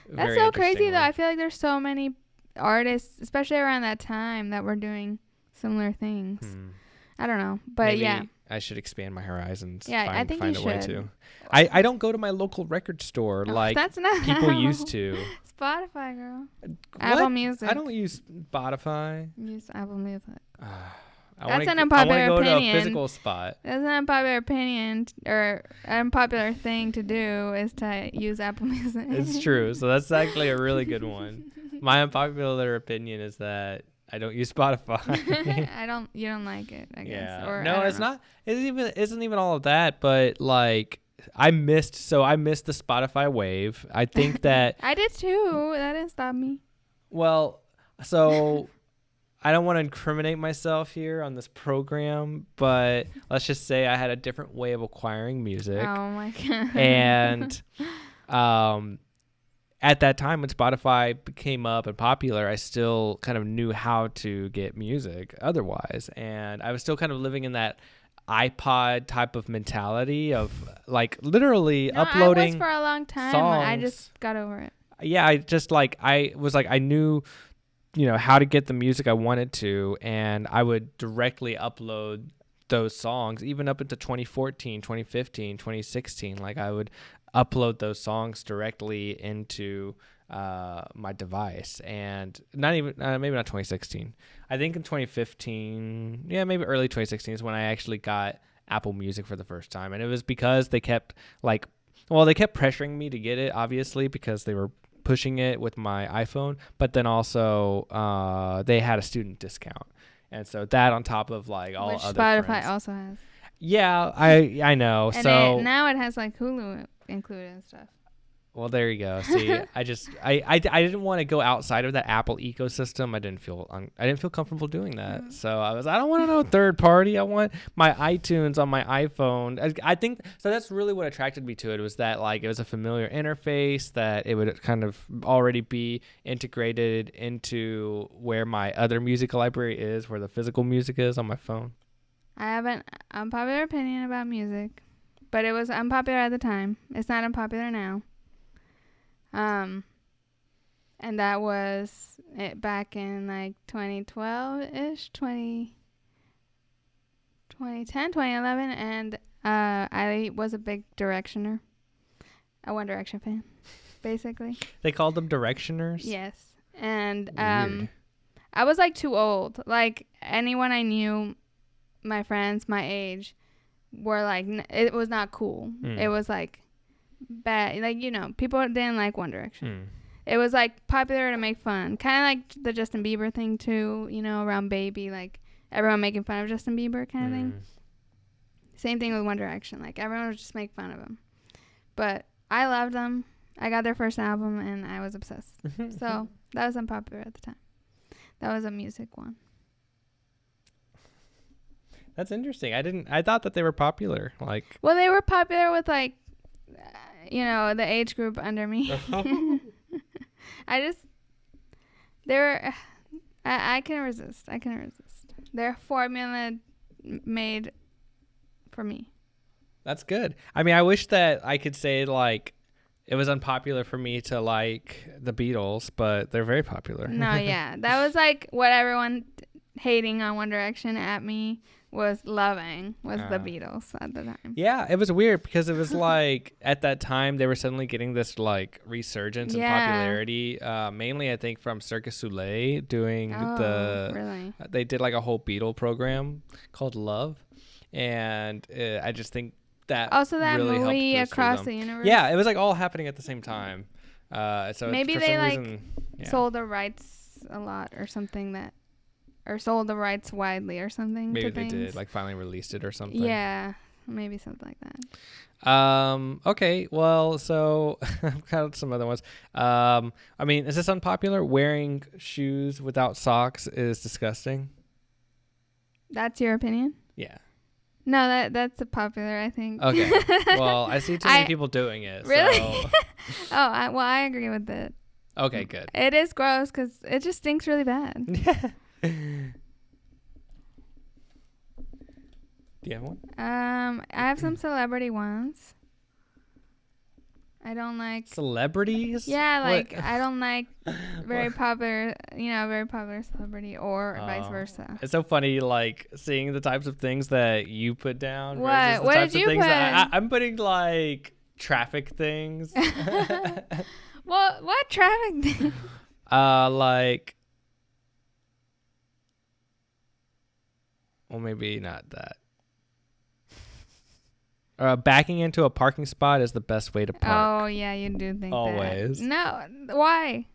Speaker 2: That's so crazy though. I feel like there's so many artists, especially around that time, that were doing similar things. I don't know, but maybe
Speaker 1: I should expand my horizons.
Speaker 2: Yeah, I think you should. Way to.
Speaker 1: I don't go to my local record store like
Speaker 2: that's not
Speaker 1: people used to.
Speaker 2: Spotify, girl. Apple Music.
Speaker 1: I don't use Spotify.
Speaker 2: Use Apple Music.
Speaker 1: That's
Speaker 2: an unpopular opinion.
Speaker 1: I want to go to a physical spot.
Speaker 2: That's an unpopular opinion or an unpopular thing to do is to use Apple Music.
Speaker 1: It's true. So that's actually a really good one. My unpopular opinion is that I don't use Spotify.
Speaker 2: You don't like it, I guess.
Speaker 1: Yeah.
Speaker 2: Or
Speaker 1: no, it's not. It isn't even all of that, but like I missed the Spotify wave. I think that
Speaker 2: I did too. That didn't stop me.
Speaker 1: Well, so I don't want to incriminate myself here on this program, but let's just say I had a different way of acquiring music.
Speaker 2: Oh my god.
Speaker 1: And at that time when Spotify came up and popular, I still kind of knew how to get music otherwise. And I was still kind of living in that iPod type of mentality of like literally uploading.
Speaker 2: I was for a long time.
Speaker 1: Songs.
Speaker 2: I just got over it.
Speaker 1: Yeah, I knew, how to get the music I wanted to, and I would directly upload those songs even up into 2014, 2015, 2016. Like I would upload those songs directly into my device, and not even maybe not 2016. I think in 2015, maybe early 2016 is when I actually got Apple Music for the first time, and it was because they kept pressuring me to get it, obviously because they were pushing it with my iPhone, but then also they had a student discount, and so that on top of like all
Speaker 2: which
Speaker 1: other
Speaker 2: Spotify
Speaker 1: friends.
Speaker 2: also has.
Speaker 1: Yeah, I know.
Speaker 2: And now it has like Hulu included and stuff.
Speaker 1: Well, there you go. See, I didn't want to go outside of that Apple ecosystem. I didn't feel comfortable doing that. Mm-hmm. So I don't want to know third party. I want my iTunes on my iPhone. I think so. That's really what attracted me to it, was that like it was a familiar interface, that it would kind of already be integrated into where my other music library is, where the physical music is on my phone.
Speaker 2: I have an unpopular opinion about music, but it was unpopular at the time. It's not unpopular now. And that was it back in like 2012-ish, 2010, 2011, and I was a big a One Direction fan. basically.
Speaker 1: They called them directioners?
Speaker 2: Yes. And
Speaker 1: Weird.
Speaker 2: I was like too old. Like anyone I knew, my friends my age, were like, it was not cool. It was like bad. Like, you know, people didn't like One Direction. It was like popular to make fun. Kind of like the Justin Bieber thing too, you know, around Baby. Like everyone making fun of Justin Bieber kind of thing. Same thing with One Direction. Like everyone would just make fun of him. But I loved them. I got their first album and I was obsessed. So that was Unpopular at the time. That was a music one.
Speaker 1: That's interesting. I thought that they were popular. Like,
Speaker 2: well, they were popular with like, you know, the age group under me. They were, I can resist. They're formula made for me.
Speaker 1: That's good. I mean, I wish that I could say like it was unpopular for me to like the Beatles, but they're very popular.
Speaker 2: No, yeah. That was like what everyone hating on One Direction at me was loving was the Beatles at the time.
Speaker 1: Yeah, it was weird because it was like at that time they were suddenly getting this like resurgence in popularity. Mainly, I think from Cirque du Soleil doing
Speaker 2: really?
Speaker 1: They did like a whole Beatle program called Love, and I just think that
Speaker 2: also that
Speaker 1: really
Speaker 2: movie
Speaker 1: helped
Speaker 2: Across the Universe.
Speaker 1: Yeah, it was like all happening at the same time. So
Speaker 2: maybe
Speaker 1: for
Speaker 2: they
Speaker 1: some
Speaker 2: like
Speaker 1: reason,
Speaker 2: sold the rights a lot or something or sold the rights widely or something.
Speaker 1: Maybe
Speaker 2: to
Speaker 1: they
Speaker 2: things.
Speaker 1: did, like finally released it or something.
Speaker 2: Yeah, maybe something like that.
Speaker 1: Okay, well, so I've got some other ones. I mean, is this unpopular? Wearing shoes without socks is disgusting.
Speaker 2: That's your opinion?
Speaker 1: Yeah.
Speaker 2: No, that's a popular, I think.
Speaker 1: Okay. Well, I see too many people doing it.
Speaker 2: Really?
Speaker 1: So.
Speaker 2: I agree with it.
Speaker 1: Okay, good.
Speaker 2: It is gross because it just stinks really bad.
Speaker 1: Do you have one?
Speaker 2: I have some celebrity ones. I don't like
Speaker 1: celebrities.
Speaker 2: Yeah, like what? I don't like very popular celebrity or vice versa.
Speaker 1: It's so funny, like seeing the types of things that you put down.
Speaker 2: What? What did you put?
Speaker 1: I'm putting like traffic things.
Speaker 2: Well, what traffic things?
Speaker 1: Like. Well, maybe not that. Backing into a parking spot is the best way to park.
Speaker 2: Oh, yeah, you do think
Speaker 1: always.
Speaker 2: That. No, why?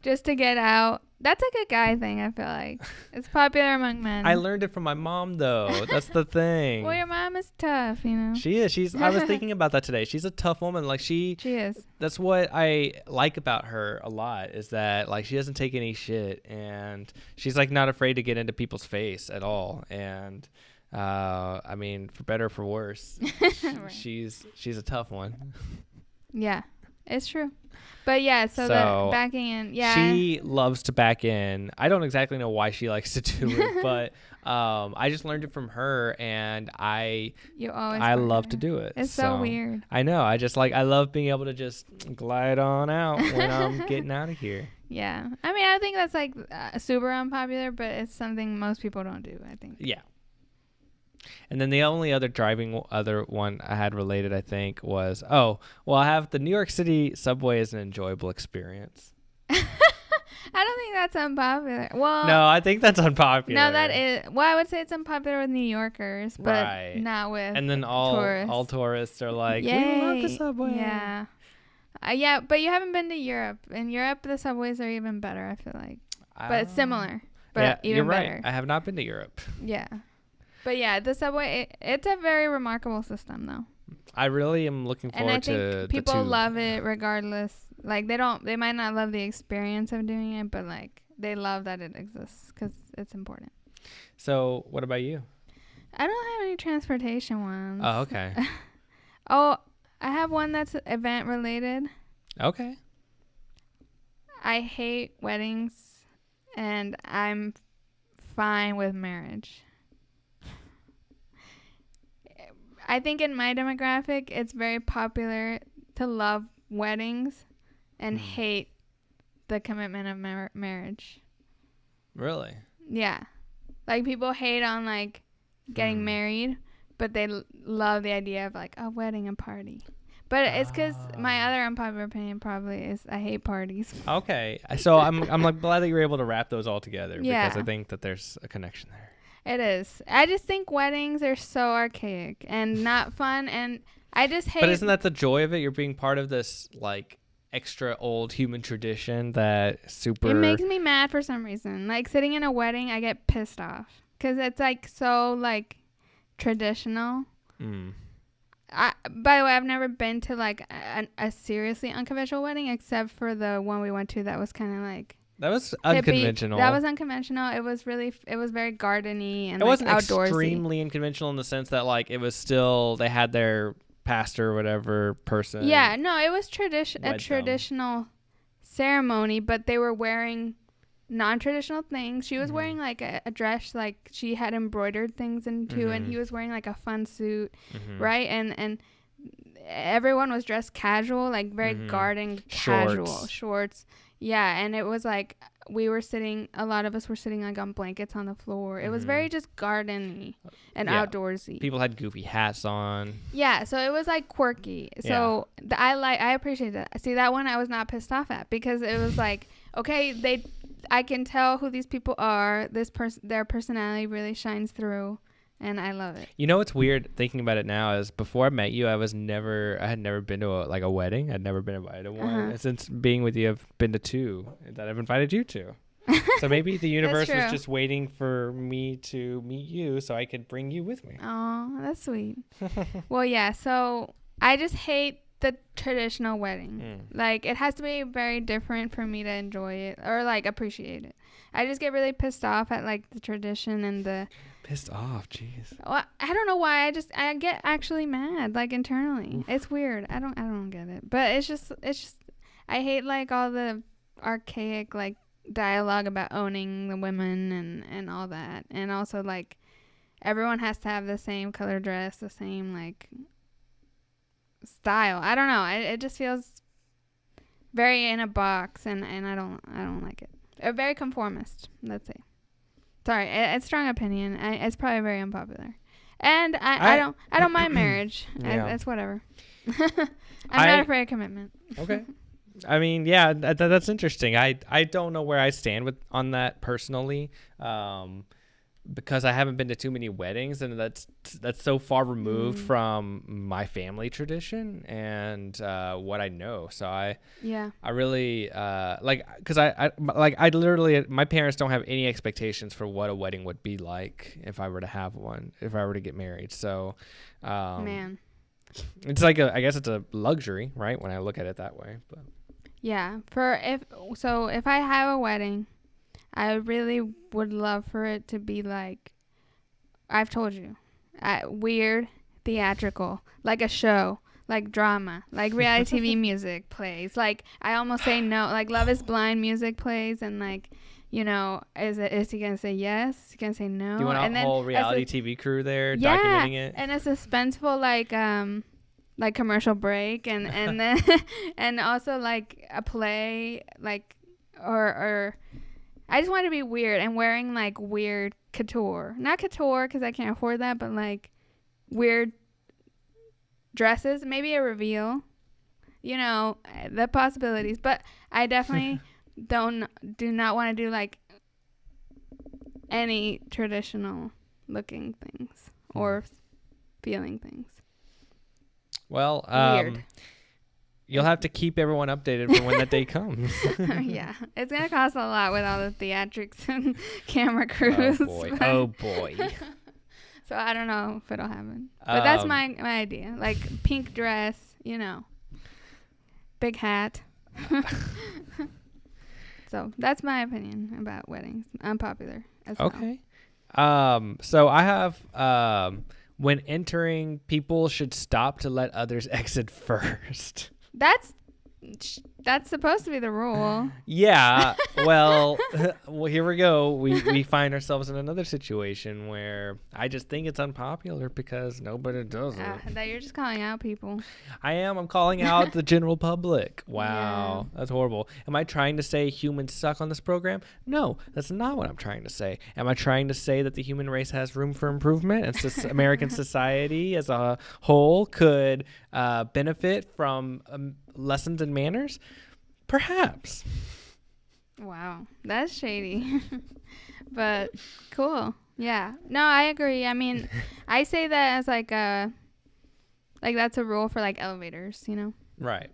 Speaker 2: Just to get out. That's a good guy thing, I feel like. It's popular among men.
Speaker 1: I learned it from my mom, though. That's the thing.
Speaker 2: Well, your mom is tough, you know.
Speaker 1: She is. I was thinking about that today. She's a tough woman. Like she
Speaker 2: is.
Speaker 1: That's what I like about her a lot is that like she doesn't take any shit and she's like not afraid to get into people's face at all. And I mean, for better or for worse, right. she's a tough one.
Speaker 2: Yeah, it's true. But yeah, so the backing in, yeah.
Speaker 1: She loves to back in. I don't exactly know why she likes to do it, but I just learned it from her, and I love to do it.
Speaker 2: It's so weird.
Speaker 1: I know. I love being able to just glide on out when I'm getting out of here.
Speaker 2: Yeah. I mean, I think that's like super unpopular, but it's something most people don't do, I think.
Speaker 1: Yeah. And then the only other one I had related, I think, was, I have the New York City subway is an enjoyable experience.
Speaker 2: I don't think that's unpopular. Well,
Speaker 1: no, I think that's unpopular.
Speaker 2: No, that is. Well, I would say it's unpopular with New Yorkers, but not with.
Speaker 1: And then all tourists are like, we love the subway.
Speaker 2: Yeah, yeah, but you haven't been to Europe. In Europe, the subways are even better. I feel like, but it's similar. But
Speaker 1: yeah,
Speaker 2: even
Speaker 1: you're right.
Speaker 2: better.
Speaker 1: I have not been to Europe.
Speaker 2: Yeah. But yeah, the subway, it's a very remarkable system, though.
Speaker 1: I really am looking forward to
Speaker 2: and I think people love it regardless. Like, they might not love the experience of doing it, but, like, they love that it exists because it's important.
Speaker 1: So, what about you?
Speaker 2: I don't have any transportation ones.
Speaker 1: Oh, okay.
Speaker 2: I have one that's event related.
Speaker 1: Okay.
Speaker 2: I hate weddings, and I'm fine with marriage. I think in my demographic, it's very popular to love weddings and hate the commitment of marriage.
Speaker 1: Really?
Speaker 2: Yeah. Like, people hate on, like, getting married, but they love the idea of, like, a wedding and party. But it's because my other unpopular opinion probably is I hate parties.
Speaker 1: Okay, so I'm like glad that you were able to wrap those all together because I
Speaker 2: Yeah.
Speaker 1: think that there's a connection there.
Speaker 2: It is. I just think weddings are so archaic and not fun, and I just hate.
Speaker 1: But isn't that the joy of it? You're being part of this like extra old human tradition that super.
Speaker 2: It makes me mad for some reason. Like sitting in a wedding, I get pissed off because it's like so like traditional. By the way, I've never been to like a seriously unconventional wedding except for the one we went to that was kind of like
Speaker 1: That was
Speaker 2: hippie.
Speaker 1: unconventional.
Speaker 2: That was unconventional. It was very gardeny and
Speaker 1: it
Speaker 2: like
Speaker 1: wasn't
Speaker 2: outdoorsy.
Speaker 1: extremely unconventional in the sense that like it was still they had their pastor or whatever person.
Speaker 2: Yeah, no, it was a traditional ceremony, but they were wearing non-traditional things. She was wearing like a dress, like she had embroidered things into, and he was wearing like a fun suit, right? And everyone was dressed casual, like very garden casual shorts. Yeah, and it was like a lot of us were sitting like on blankets on the floor. It was very just garden-y and outdoorsy.
Speaker 1: People had goofy hats on.
Speaker 2: Yeah, so it was like quirky. So I appreciate that. See, that one I was not pissed off at because it was like, okay, I can tell who these people are. Their personality really shines through, and I love it.
Speaker 1: You know what's weird thinking about it now is before I met you, I had never been to a wedding. I'd never been invited to one. And since being with you, I've been to 2 that I've invited you to. So maybe the universe was just waiting for me to meet you so I could bring you with me.
Speaker 2: Oh, that's sweet. Well, yeah. So I just hate the traditional wedding. Like it has to be very different for me to enjoy it or like appreciate it. I just get really pissed off at like the tradition and the
Speaker 1: pissed off. Jeez.
Speaker 2: Well, I don't know why. I get actually mad like internally. Oof. It's weird. I don't get it. But it's just I hate like all the archaic like dialogue about owning the women and all that. And also like everyone has to have the same color dress, the same like style. I don't know. It just feels very in a box, and I don't like it. Very conformist. Let's say. Sorry, it's strong opinion. It's probably very unpopular, and I don't mind marriage. It's whatever. I'm not afraid of commitment.
Speaker 1: Okay. I mean, yeah, that's interesting. I don't know where I stand on that personally. Because I haven't been to too many weddings, and that's so far removed from my family tradition and what I know. So I really like, because I literally, my parents don't have any expectations for what a wedding would be like if I were to have one, if I were to get married. So man, it's like I guess it's a luxury, right, when I look at it that way. But
Speaker 2: yeah, if I have a wedding, I really would love for it to be like, I've told you, weird, theatrical, like a show, like drama, like reality TV music plays. Like, I almost say no, like Love is Blind music plays, and like, you know, is he going to say yes? Is he going to say no?
Speaker 1: Do you want a whole reality TV crew there documenting it?
Speaker 2: And a suspenseful, like commercial break, and then, and also like a play, like, or I just want to be weird and wearing like weird couture. Not couture because I can't afford that, but like weird dresses. Maybe a reveal. You know, the possibilities. But I definitely do not want to do like any traditional looking things or feeling things.
Speaker 1: Well,
Speaker 2: weird.
Speaker 1: You'll have to keep everyone updated for when that day comes.
Speaker 2: Yeah. It's going to cost a lot with all the theatrics and camera crews.
Speaker 1: Oh, boy.
Speaker 2: So I don't know if it'll happen. But that's my idea. Like pink dress, you know. Big hat. So that's my opinion about weddings. Unpopular as well.
Speaker 1: Okay. So I have when entering, people should stop to let others exit first.
Speaker 2: That's That's supposed to be the rule.
Speaker 1: Yeah. Well, here we go. We find ourselves in another situation where I just think it's unpopular because nobody does it.
Speaker 2: That you're just calling out people.
Speaker 1: I am. I'm calling out the general public. Wow. Yeah. That's horrible. Am I trying to say humans suck on this program? No, that's not what I'm trying to say. Am I trying to say that the human race has room for improvement and American society as a whole could benefit from lessons in manners? Perhaps.
Speaker 2: Wow, that's shady. But cool. Yeah. No, I agree. I mean, I say that as like that's a rule for like elevators, you know?
Speaker 1: Right.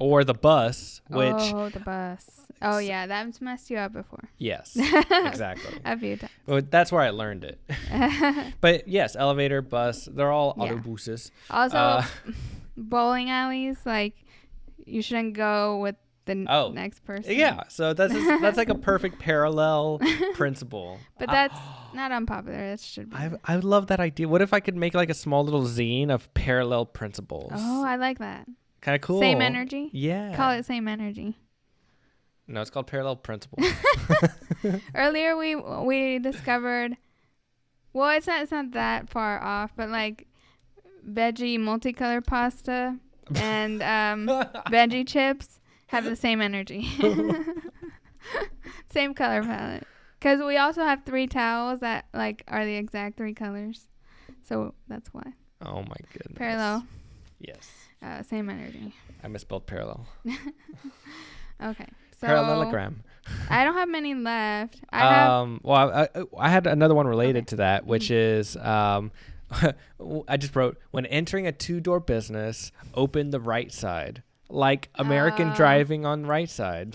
Speaker 1: Or the bus, which...
Speaker 2: Oh, the bus. Oh, yeah, that's messed you up before.
Speaker 1: Yes, exactly.
Speaker 2: A few times.
Speaker 1: Well, that's where I learned it. But yes, elevator, bus, they're all autobuses.
Speaker 2: Also, bowling alleys, like, you shouldn't go with the next person.
Speaker 1: Yeah, so that's like a perfect parallel principle.
Speaker 2: But that's not unpopular. That should be.
Speaker 1: I love that idea. What if I could make like a small little zine of parallel principles?
Speaker 2: Oh, I like that.
Speaker 1: Kind of cool.
Speaker 2: Same energy?
Speaker 1: Yeah.
Speaker 2: Call it same energy.
Speaker 1: No, it's called parallel principle.
Speaker 2: Earlier we discovered, well, it's not that far off, but like veggie multicolored pasta and veggie chips have the same energy. Same color palette. Because we also have 3 towels that like are the exact 3 colors. So that's why.
Speaker 1: Oh my goodness.
Speaker 2: Parallel.
Speaker 1: Yes.
Speaker 2: Same energy.
Speaker 1: I misspelled parallel.
Speaker 2: Okay. So
Speaker 1: Parallelogram.
Speaker 2: I don't have many left.
Speaker 1: Well, I had another one related to that, which is I just wrote, when entering a 2-door business, open the right side. Like American driving on right side.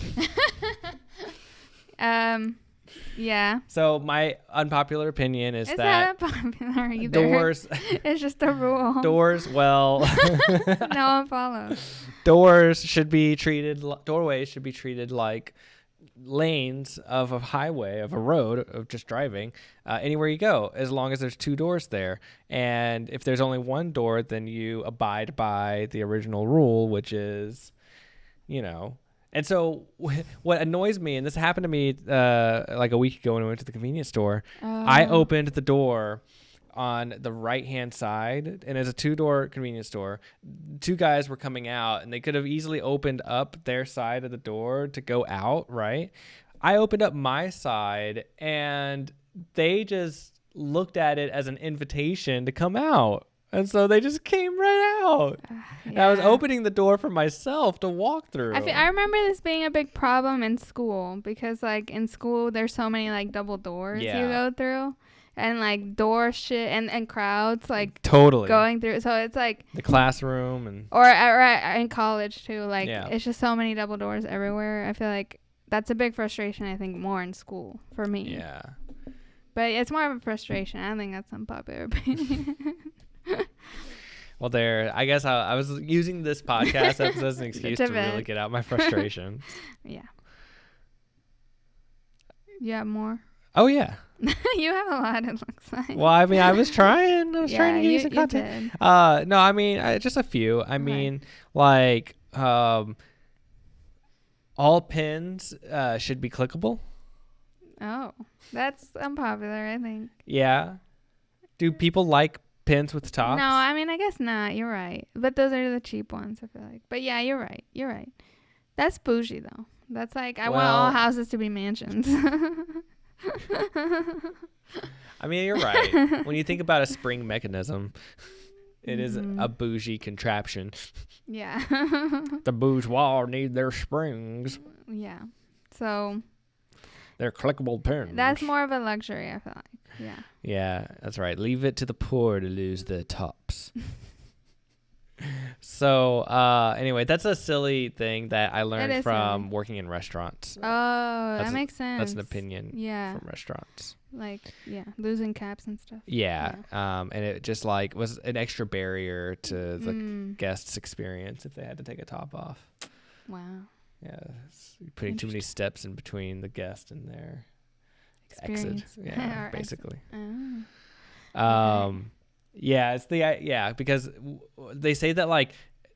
Speaker 2: Yeah.
Speaker 1: So my unpopular opinion is that
Speaker 2: not unpopular either.
Speaker 1: Doors.
Speaker 2: It's just a rule.
Speaker 1: Doors. Well.
Speaker 2: No one follows.
Speaker 1: Doorways should be treated like lanes of a highway, of a road, of just driving anywhere you go, as long as there's 2 doors there. And if there's only 1 door, then you abide by the original rule, which is, And so what annoys me, and this happened to me like a week ago when I went to the convenience store, I opened the door on the right-hand side, and it's a 2-door convenience store. 2 guys were coming out, and they could have easily opened up their side of the door to go out, right? I opened up my side, and they just looked at it as an invitation to come out. And so they just came right out. And I was opening the door for myself to walk through.
Speaker 2: I remember this being a big problem in school because, like, in school, there's so many, like, double doors you go through. And, like, door shit and crowds, like,
Speaker 1: totally
Speaker 2: going through. So it's, like...
Speaker 1: the classroom and...
Speaker 2: Or in college, too. Like, it's just so many double doors everywhere. I feel like that's a big frustration, I think, more in school for me.
Speaker 1: Yeah.
Speaker 2: But it's more of a frustration. I don't think that's unpopular opinion.
Speaker 1: Well, I guess I was using this podcast episode as an excuse to really get out my frustration.
Speaker 2: Yeah. You have more?
Speaker 1: Oh, yeah.
Speaker 2: You have a lot, it looks like.
Speaker 1: Well, I mean, I was trying to give you some content.
Speaker 2: Did.
Speaker 1: No, I mean, just a few. I mean, like, all pins should be clickable.
Speaker 2: Oh, that's unpopular, I think.
Speaker 1: Yeah. Do people like pins with tops?
Speaker 2: No, I mean, I guess not. You're right. But those are the cheap ones, I feel like. But yeah, you're right. That's bougie, though. That's like, I want all houses to be mansions.
Speaker 1: I mean, you're right. When you think about a spring mechanism, it is a bougie contraption.
Speaker 2: Yeah.
Speaker 1: The bourgeois need their springs.
Speaker 2: Yeah. So...
Speaker 1: they're clickable pins.
Speaker 2: That's more of a luxury, I feel like. Yeah.
Speaker 1: Yeah, that's right. Leave it to the poor to lose their tops. So, anyway, that's a silly thing that I learned from working in restaurants.
Speaker 2: Oh, that makes sense.
Speaker 1: That's an opinion from restaurants.
Speaker 2: Like, losing caps and stuff.
Speaker 1: Yeah. And it just, like, was an extra barrier to the guest's experience if they had to take a top off.
Speaker 2: Wow.
Speaker 1: Yeah, putting too many steps in between the guest and their exit. Yeah, basically.
Speaker 2: Okay.
Speaker 1: Yeah, it's because they say that, like,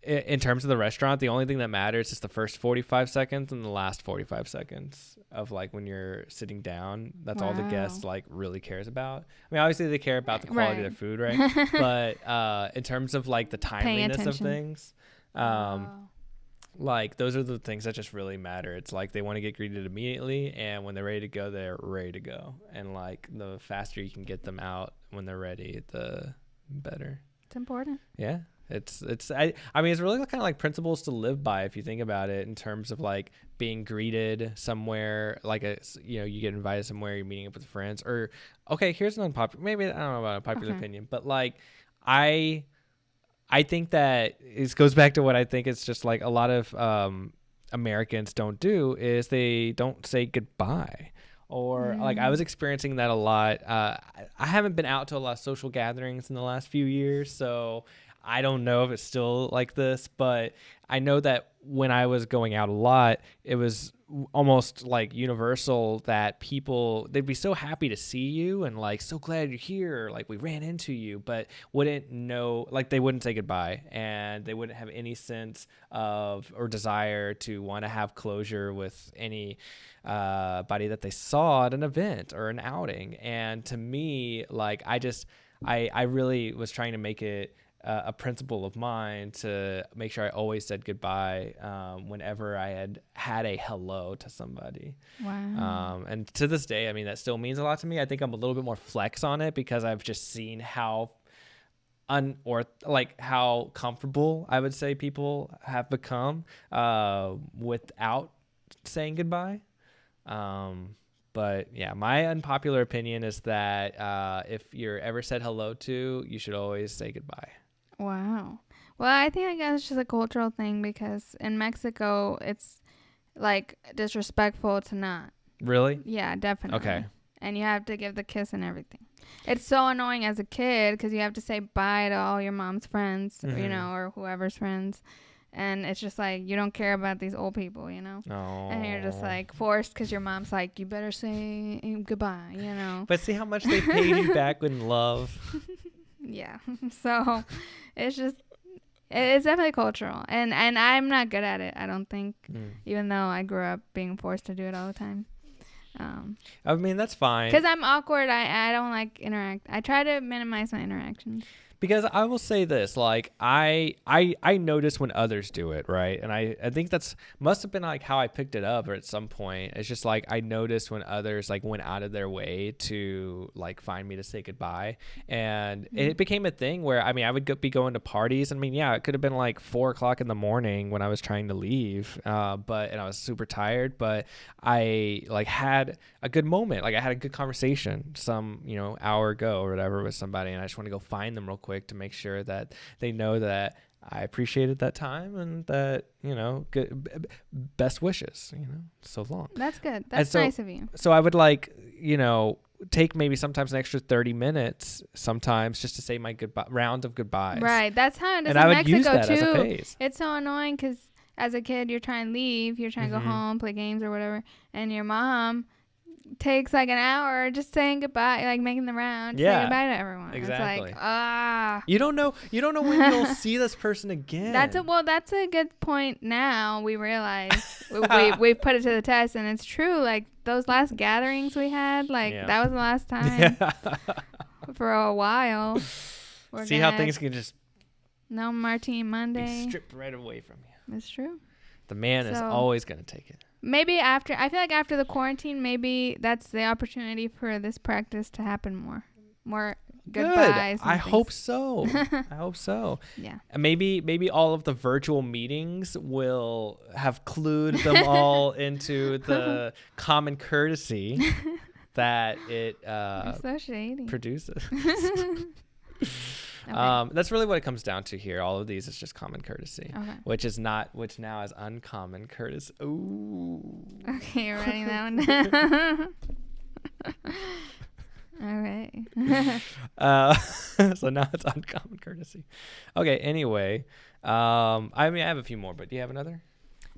Speaker 1: in terms of the restaurant, the only thing that matters is the first 45 seconds and the last 45 seconds of like when you're sitting down. That's all the guest like really cares about. I mean, obviously they care about the quality of their food, right? But in terms of like the timeliness of things, like those are the things that just really matter. It's like they want to get greeted immediately, and when they're ready to go, they're ready to go. And like the faster you can get them out when they're ready, the better.
Speaker 2: It's important.
Speaker 1: Yeah. I mean, it's really kind of like principles to live by if you think about it, in terms of like being greeted somewhere, like you get invited somewhere, you're meeting up with friends, or okay, here's an unpopular, maybe I don't know about a popular opinion, but like I think that it goes back to what I think it's just like a lot of Americans don't do is they don't say goodbye. Or like I was experiencing that a lot. I haven't been out to a lot of social gatherings in the last few years, so I don't know if it's still like this, but I know that when I was going out a lot, it was almost like universal that they'd be so happy to see you and like so glad you're here, like we ran into you, but wouldn't know, like they wouldn't say goodbye, and they wouldn't have any sense of or desire to want to have closure with any body that they saw at an event or an outing. And to me, like I really was trying to make it a principle of mine to make sure I always said goodbye whenever I had a hello to somebody.
Speaker 2: Wow.
Speaker 1: And to this day, I mean, that still means a lot to me. I think I'm a little bit more flex on it because I've just seen how how comfortable I would say people have become without saying goodbye. But yeah, my unpopular opinion is that if you're ever said hello to, you should always say goodbye.
Speaker 2: Wow. Well, I think it's just a cultural thing because in Mexico, it's like disrespectful to not.
Speaker 1: Really?
Speaker 2: Yeah, definitely.
Speaker 1: Okay.
Speaker 2: And you have to give the kiss and everything. It's so annoying as a kid because you have to say bye to all your mom's friends, or whoever's friends. And it's just like, you don't care about these old people,
Speaker 1: Oh.
Speaker 2: And you're just like forced because your mom's like, you better say goodbye,
Speaker 1: But see how much they paid you back in love.
Speaker 2: Yeah. So it's definitely cultural. And I'm not good at it, I don't think, even though I grew up being forced to do it all the time.
Speaker 1: I mean, that's fine.
Speaker 2: Because I'm awkward. I don't like interact. I try to minimize my interactions.
Speaker 1: Because I will say this, like I notice when others do it, right? And I think that's must have been like how I picked it up, or at some point it's just like I noticed when others like went out of their way to like find me to say goodbye, and it became a thing where I mean I would be going to parties. I mean, yeah, it could have been like 4:00 in the morning when I was trying to leave, and I was super tired, but I like had a good moment, like I had a good conversation some hour ago or whatever with somebody, and I just want to go find them real quick to make sure that they know that I appreciated that time and that good best wishes, so long.
Speaker 2: That's good. That's nice of you.
Speaker 1: So I would like take maybe sometimes an extra 30 minutes sometimes just to say my goodbye round of goodbyes.
Speaker 2: Right, that's how it is
Speaker 1: and
Speaker 2: in
Speaker 1: I would
Speaker 2: Mexico
Speaker 1: use that
Speaker 2: too.
Speaker 1: as a phase.
Speaker 2: It's so annoying because as a kid you're trying to leave, you're trying to go home, play games or whatever, and your mom takes like an hour just saying goodbye, like making the round, say goodbye to everyone.
Speaker 1: Exactly.
Speaker 2: It's like,
Speaker 1: you don't know when you'll see this person again.
Speaker 2: That's a good point. Now we realize we put it to the test, and it's true. Like those last gatherings we had, that was the last time for a while.
Speaker 1: See how things can just
Speaker 2: no Martine Monday
Speaker 1: be stripped right away from you.
Speaker 2: It's true.
Speaker 1: The man is always gonna take it.
Speaker 2: Maybe I feel like after the quarantine, maybe that's the opportunity for this practice to happen more goodbyes.
Speaker 1: I hope so. I hope so.
Speaker 2: Yeah.
Speaker 1: And maybe all of the virtual meetings will have clued them all into the common courtesy that it
Speaker 2: so shady.
Speaker 1: produces.
Speaker 2: Okay.
Speaker 1: That's really what it comes down to here. All of these is just common courtesy,
Speaker 2: okay.
Speaker 1: which now is uncommon courtesy. Ooh.
Speaker 2: Okay, you're writing that one down. All right.
Speaker 1: So now it's uncommon courtesy. Okay. Anyway, I mean, I have a few more, but do you have another?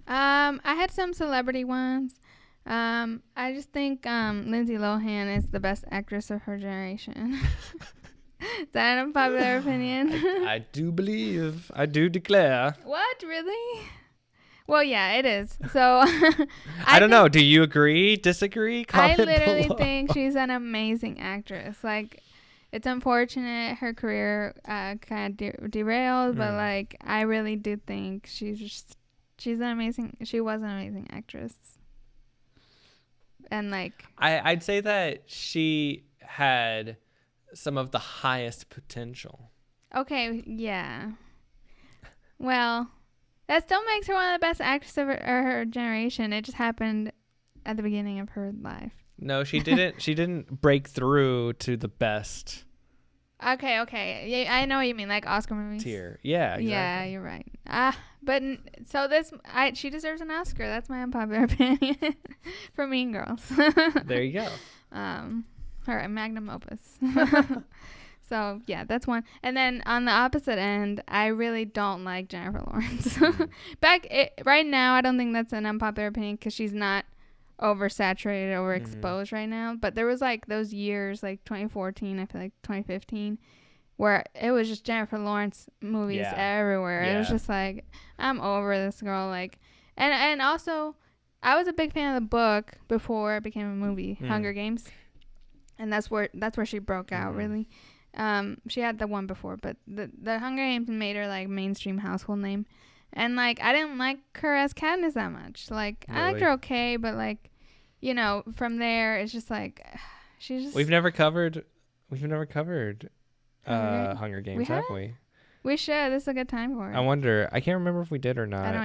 Speaker 2: I had some celebrity ones. I just think Lindsay Lohan is the best actress of her generation. Is that an unpopular opinion?
Speaker 1: I do believe. I do declare.
Speaker 2: What? Really? Well, yeah, it is. So
Speaker 1: I don't know. Do you agree? Disagree? Comment
Speaker 2: I literally
Speaker 1: below.
Speaker 2: think she's an amazing actress. Like, it's unfortunate her career kind of derailed, but like, I really do think she was an amazing actress. And like,
Speaker 1: I'd say that she had some of the highest potential.
Speaker 2: okay, yeah. Well, that still makes her one of the best actresses of her generation. It just happened at the beginning of her life.
Speaker 1: No, she didn't. She didn't break through to the best
Speaker 2: Okay. Yeah, I know what you mean, like Oscar movies.
Speaker 1: tier. Yeah, exactly.
Speaker 2: Yeah, you're right. But so she deserves an Oscar. That's my unpopular opinion for Mean Girls.
Speaker 1: There you go.
Speaker 2: Her magnum opus. So yeah, that's one. And then on the opposite end, I really don't like Jennifer Lawrence. Right now, I don't think that's an unpopular opinion because she's not oversaturated, overexposed right now. But there was like those years, like 2014, I feel like 2015, where it was just Jennifer Lawrence movies everywhere. It was just like, I'm over this girl. Like, and also, I was a big fan of the book before it became a movie, Hunger Games, and that's where she broke out really. She had the one before, but the Hunger Games made her like mainstream household name. And like, I didn't like her as Katniss that much. Like, really? I liked her okay, but like, you know, from there it's just like, she's just.
Speaker 1: We've never covered Hunger Games, have we?
Speaker 2: We should. This is a good time for it.
Speaker 1: I wonder. I can't remember if we did or not.
Speaker 2: I don't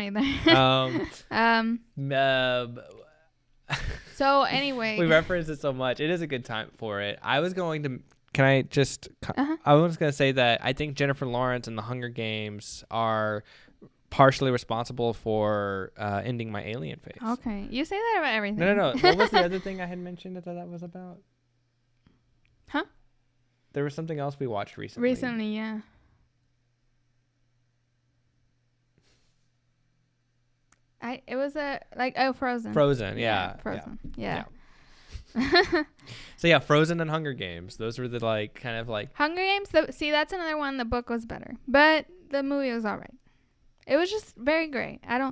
Speaker 2: either. So anyway,
Speaker 1: we reference it so much. It is a good time for it. I was going to. Can I just? I was going to say that I think Jennifer Lawrence and the Hunger Games are partially responsible for ending my alien phase.
Speaker 2: Okay, you say that about everything.
Speaker 1: No. What was the other thing I had mentioned that was about?
Speaker 2: Huh?
Speaker 1: There was something else we watched recently.
Speaker 2: Recently, yeah. It was Frozen.
Speaker 1: Frozen, yeah.
Speaker 2: Frozen, yeah.
Speaker 1: So yeah, Frozen and Hunger Games. Those were the like kind of like
Speaker 2: Hunger Games. See, that's another one. The book was better, but the movie was alright. It was just very great. I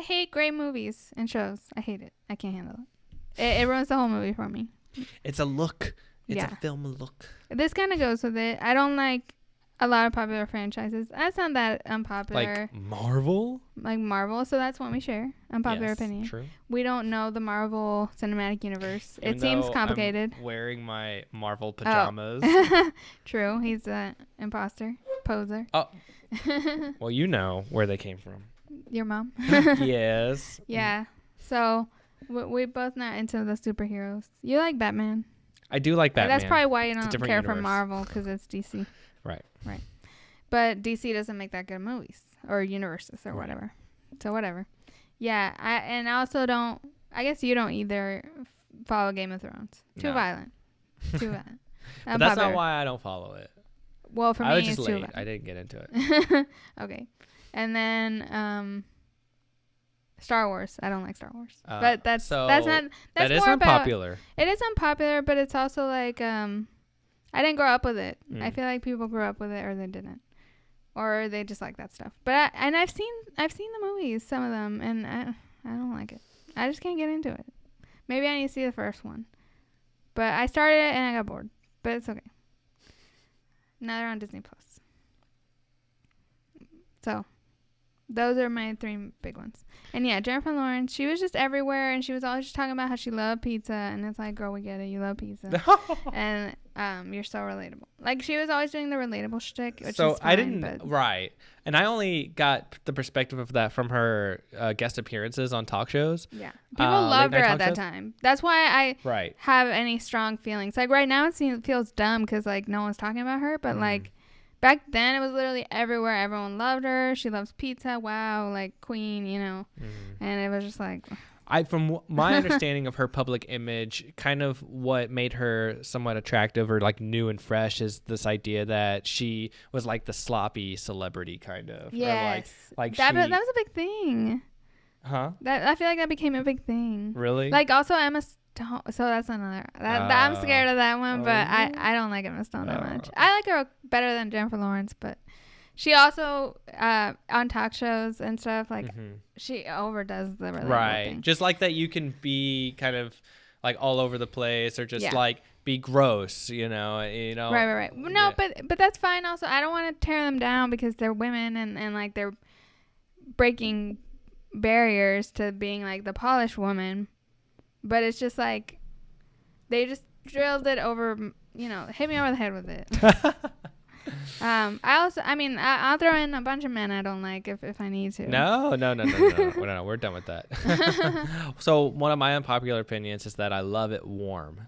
Speaker 2: hate great movies and shows. I hate it. I can't handle it. It ruins the whole movie for me.
Speaker 1: It's a look. It's a film look.
Speaker 2: This kind of goes with it. I don't like a lot of popular franchises. That's not that unpopular.
Speaker 1: Like Marvel?
Speaker 2: Like Marvel. So that's one we share. Unpopular opinion.
Speaker 1: True.
Speaker 2: We don't know the Marvel Cinematic Universe. It seems complicated.
Speaker 1: I'm wearing my Marvel pajamas.
Speaker 2: Oh. True. He's an imposter. Poser.
Speaker 1: Oh. Well, you know where they came from.
Speaker 2: Your mom?
Speaker 1: Yes.
Speaker 2: Yeah. So we both not into the superheroes. You like Batman.
Speaker 1: I do like Batman.
Speaker 2: That's probably why you don't care for Marvel, because it's DC.
Speaker 1: Right.
Speaker 2: But DC doesn't make that good movies or universes or whatever. So whatever. Yeah. I also don't. I guess you don't either follow Game of Thrones. Too violent.
Speaker 1: But that's not why I don't follow it.
Speaker 2: Well, for me,
Speaker 1: was just
Speaker 2: it's
Speaker 1: late.
Speaker 2: too violent.
Speaker 1: I didn't get into it.
Speaker 2: Okay. And then Star Wars. I don't like Star Wars. But that's more
Speaker 1: unpopular.
Speaker 2: It is unpopular, but it's also like I didn't grow up with it. I feel like people grew up with it, or they didn't, or they just like that stuff. But I've seen the movies, some of them, and I don't like it. I just can't get into it. Maybe I need to see the first one. But I started it and I got bored. But it's okay. Now they're on Disney Plus. So those are my three big ones. And yeah, Jennifer Lawrence, she was just everywhere, and she was always just talking about how she loved pizza, and it's like, girl, we get it, you love pizza. And you're so relatable. Like, she was always doing the relatable shtick, which is fine,
Speaker 1: right. And I only got the perspective of that from her guest appearances on talk shows.
Speaker 2: Yeah. People loved her at that time. That's why I have any strong feelings. Like, right now it feels dumb because, like, no one's talking about her, but, like, back then, it was literally everywhere. Everyone loved her. She loves pizza. Wow, like queen, you know. And it was just like...
Speaker 1: From my understanding of her public image, kind of what made her somewhat attractive or like new and fresh is this idea that she was like the sloppy celebrity kind of.
Speaker 2: Yes.
Speaker 1: Or like
Speaker 2: that was a big thing.
Speaker 1: Huh?
Speaker 2: I feel like that became a big thing.
Speaker 1: Really?
Speaker 2: Like, also Emma don't. So that's another. I'm scared of that one, but I don't like Emma Stone that much. I like her better than Jennifer Lawrence, but she also on talk shows and stuff like she overdoes the relatable thing.
Speaker 1: Just like that, you can be kind of like all over the place or just like be gross, you know.
Speaker 2: Right. No, but that's fine. Also, I don't want to tear them down because they're women and like they're breaking barriers to being like the polished woman. But it's just like they just drilled it over, hit me over the head with it. I'll throw in a bunch of men I don't like if I need to.
Speaker 1: No. We're done with that. So one of my unpopular opinions is that I love it warm.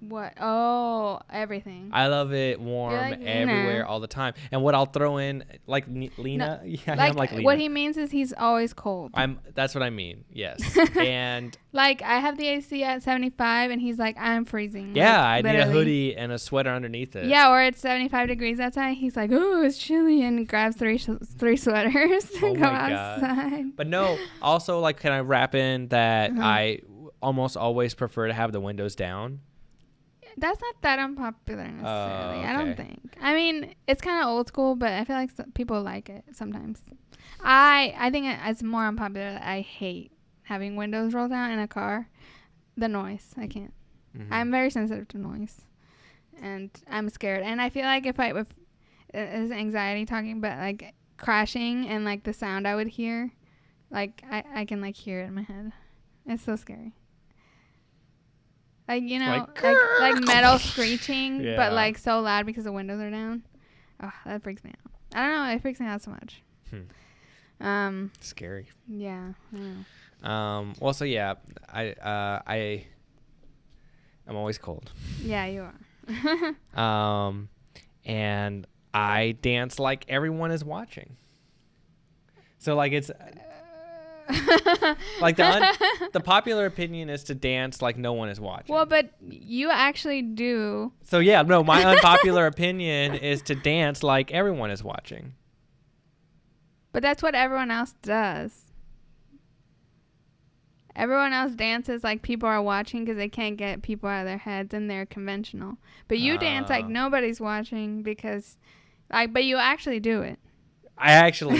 Speaker 2: What? Oh, everything.
Speaker 1: I love it warm everywhere all the time. And what I'll throw in, like Lena.
Speaker 2: No,
Speaker 1: yeah,
Speaker 2: like,
Speaker 1: I'm like Lena.
Speaker 2: What he means is he's always cold.
Speaker 1: That's what I mean. Yes. And
Speaker 2: like I have the AC at 75 and he's like, I'm freezing.
Speaker 1: Yeah,
Speaker 2: like,
Speaker 1: I need a hoodie and a sweater underneath it.
Speaker 2: Yeah, or it's 75 degrees outside. He's like, oh, it's chilly, and grabs three sweaters to go outside. God.
Speaker 1: But no, also like, can I wrap in that I almost always prefer to have the windows down?
Speaker 2: That's not that unpopular necessarily.
Speaker 1: Okay.
Speaker 2: I don't think. I mean, it's kind of old school, but I feel like people like it sometimes. I think it's more unpopular that I hate having windows rolled down in a car. The noise. I can't. I'm very sensitive to noise. And I'm scared. And I feel like if it's anxiety talking, but like crashing and like the sound I would hear, like I can like hear it in my head. It's so scary. Like, like metal screeching, but like so loud because the windows are down. Oh, that freaks me out. I don't know. It freaks me out so much.
Speaker 1: Scary.
Speaker 2: Yeah. I know.
Speaker 1: Well, so yeah, I'm always cold.
Speaker 2: Yeah, you are.
Speaker 1: And I dance like everyone is watching. So like it's. Like the popular opinion is to dance like no one is watching.
Speaker 2: Well, but you actually do.
Speaker 1: So yeah, no, my unpopular opinion is to dance like everyone is watching.
Speaker 2: But that's what everyone else does. Everyone else dances like people are watching because they can't get people out of their heads and they're conventional. But you dance like nobody's watching because, like, but you actually do it.
Speaker 1: I actually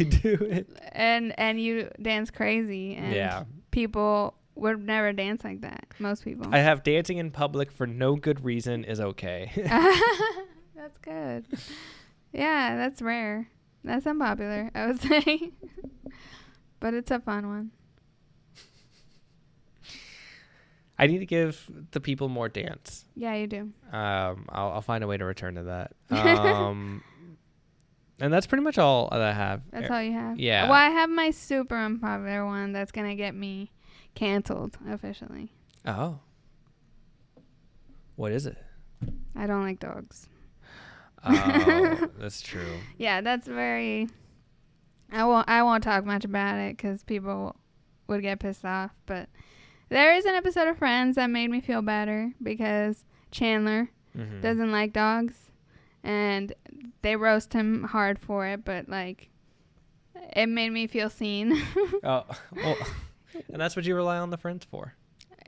Speaker 1: do it.
Speaker 2: And you dance crazy. And people would never dance like that. Most people.
Speaker 1: I have dancing in public for no good reason is okay.
Speaker 2: That's good. Yeah, that's rare. That's unpopular, I would say. But it's a fun one.
Speaker 1: I need to give the people more dance.
Speaker 2: Yeah, you do.
Speaker 1: I'll find a way to return to that. And that's pretty much all that I have.
Speaker 2: That's all you have?
Speaker 1: Yeah.
Speaker 2: Well, I have my super unpopular one that's going to get me canceled officially.
Speaker 1: Oh. What is it?
Speaker 2: I don't like dogs.
Speaker 1: Oh, that's true.
Speaker 2: Yeah, that's very... I won't talk much about it because people would get pissed off. But there is an episode of Friends that made me feel better because Chandler doesn't like dogs. And they roast him hard for it, but like, it made me feel seen.
Speaker 1: Oh, well, and that's what you rely on the Friends for.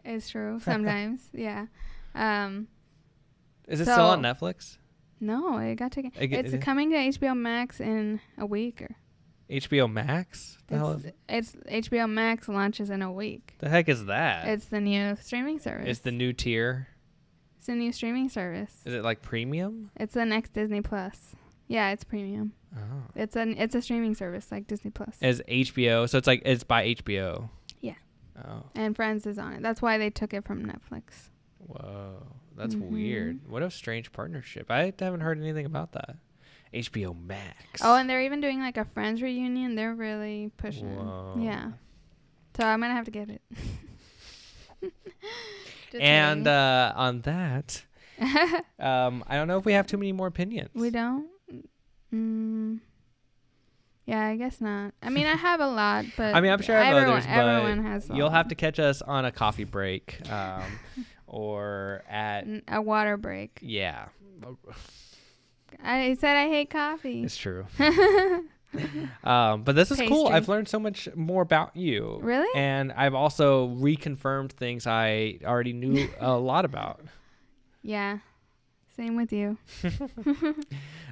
Speaker 2: It's true sometimes, yeah.
Speaker 1: Is it still on Netflix?
Speaker 2: No, it got taken. It's coming to HBO Max in a week.
Speaker 1: HBO Max?
Speaker 2: It's HBO Max launches in a week.
Speaker 1: The heck is that?
Speaker 2: It's the new streaming service.
Speaker 1: It's the new tier.
Speaker 2: It's a new streaming service.
Speaker 1: Is it like premium?
Speaker 2: It's the next Disney Plus. Yeah, it's premium.
Speaker 1: Oh.
Speaker 2: It's a streaming service like Disney Plus.
Speaker 1: Is HBO? So it's by HBO.
Speaker 2: Yeah.
Speaker 1: Oh.
Speaker 2: And Friends is on it. That's why they took it from Netflix.
Speaker 1: Whoa, that's weird. What a strange partnership. I haven't heard anything about that. HBO Max.
Speaker 2: Oh, and they're even doing like a Friends reunion. They're really pushing.
Speaker 1: Whoa.
Speaker 2: Yeah. So I'm gonna have to get it.
Speaker 1: And on that, I don't know if we have too many more opinions.
Speaker 2: We don't? Yeah, I guess not. I mean, I have a lot, but
Speaker 1: I mean, I'm sure I have others, but
Speaker 2: everyone has
Speaker 1: you'll have to catch us on a coffee break or at
Speaker 2: a water break.
Speaker 1: Yeah.
Speaker 2: I said I hate coffee.
Speaker 1: It's true. But this is cool.
Speaker 2: Pastry.
Speaker 1: I've learned so much more about you.
Speaker 2: Really?
Speaker 1: And I've also reconfirmed things I already knew a lot about.
Speaker 2: Yeah. Same with you.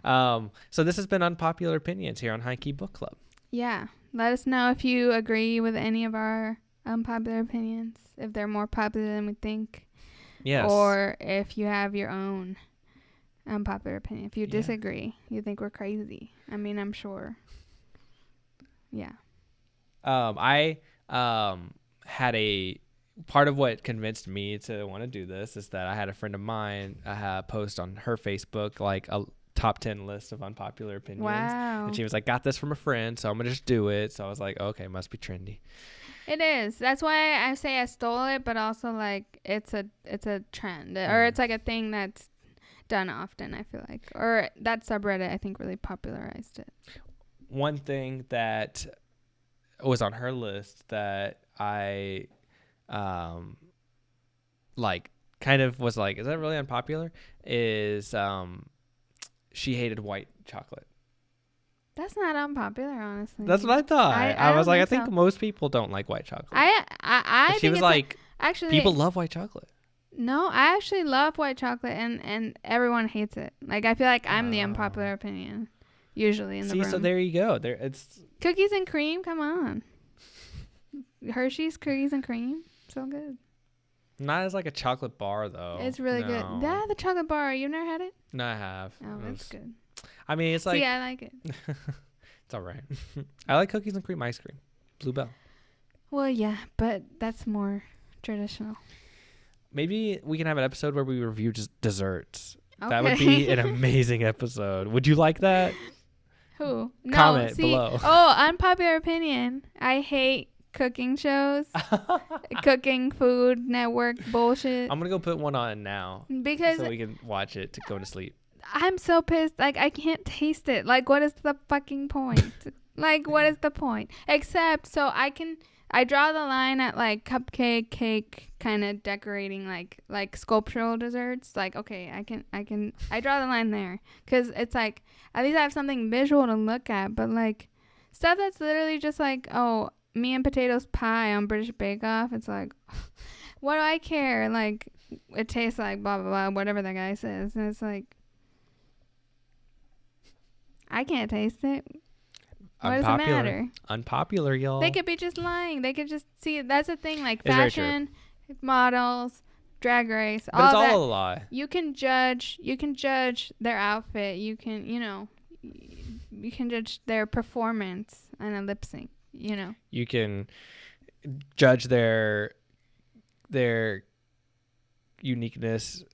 Speaker 1: So this has been Unpopular Opinions here on High Key Book Club.
Speaker 2: Yeah. Let us know if you agree with any of our unpopular opinions, if they're more popular than we think.
Speaker 1: Yes.
Speaker 2: Or if you have your own unpopular opinion. If you disagree, you think we're crazy. I mean, I'm sure. Yeah.
Speaker 1: I had a part of what convinced me to want to do this is that I had a friend of mine post on her Facebook like a top 10 list of unpopular opinions.
Speaker 2: Wow.
Speaker 1: And she was like, got this from a friend, so I'm gonna just do it. So I was like, okay, must be trendy.
Speaker 2: It is. That's why I say I stole it, but also like it's a trend or it's like a thing that's done often, I feel like. Or that subreddit I think really popularized it.
Speaker 1: One thing that was on her list that I like kind of was like, is that really unpopular? Is she hated white chocolate.
Speaker 2: That's not unpopular, honestly.
Speaker 1: That's what I thought. I was like, I think
Speaker 2: so.
Speaker 1: most people don't like white chocolate.
Speaker 2: I
Speaker 1: she
Speaker 2: think
Speaker 1: was
Speaker 2: it's
Speaker 1: like,
Speaker 2: actually
Speaker 1: people love white chocolate.
Speaker 2: No, I actually love white chocolate and everyone hates it. Like I feel like I'm the unpopular opinion usually in the room.
Speaker 1: So there you go. There it's
Speaker 2: cookies and cream, come on. Hershey's cookies and cream, so good.
Speaker 1: not as like a chocolate bar though.
Speaker 2: It's really good. Yeah, the chocolate bar. You've never had it?
Speaker 1: No, I have.
Speaker 2: Oh, it's good.
Speaker 1: I mean, it's like.
Speaker 2: See, I like it.
Speaker 1: It's all right. I like cookies and cream ice cream. Bluebell.
Speaker 2: Well, yeah, but that's more traditional.
Speaker 1: Maybe we can have an episode where we review just desserts.
Speaker 2: Okay.
Speaker 1: That would be an amazing episode. Would you like that?
Speaker 2: Who? No,
Speaker 1: Comment
Speaker 2: see,
Speaker 1: below.
Speaker 2: Oh, unpopular opinion. I hate cooking shows, cooking food network bullshit.
Speaker 1: I'm going to go put one on now.
Speaker 2: Because
Speaker 1: so we can watch it to go to sleep.
Speaker 2: I'm so pissed. Like, I can't taste it. Like, what is the fucking point? Like, what is the point? Except, so I draw the line at, like, cupcake, cake, kind of decorating, like sculptural desserts. Like, okay, I draw the line there. Because it's, like, at least I have something visual to look at. But, like, stuff that's literally just, like, oh, me and potatoes pie on British Bake Off. It's, like, what do I care? Like, it tastes like blah, blah, blah, whatever that guy says. And it's, like, I can't taste it. What does it matter?
Speaker 1: Unpopular, y'all.
Speaker 2: They could be just lying. They could just see. That's the thing. Like fashion, models, Drag Race,
Speaker 1: but
Speaker 2: all
Speaker 1: it's
Speaker 2: that.
Speaker 1: all a lie.
Speaker 2: You can judge their outfit. You can, you can judge their performance on a lip sync.
Speaker 1: You can judge their uniqueness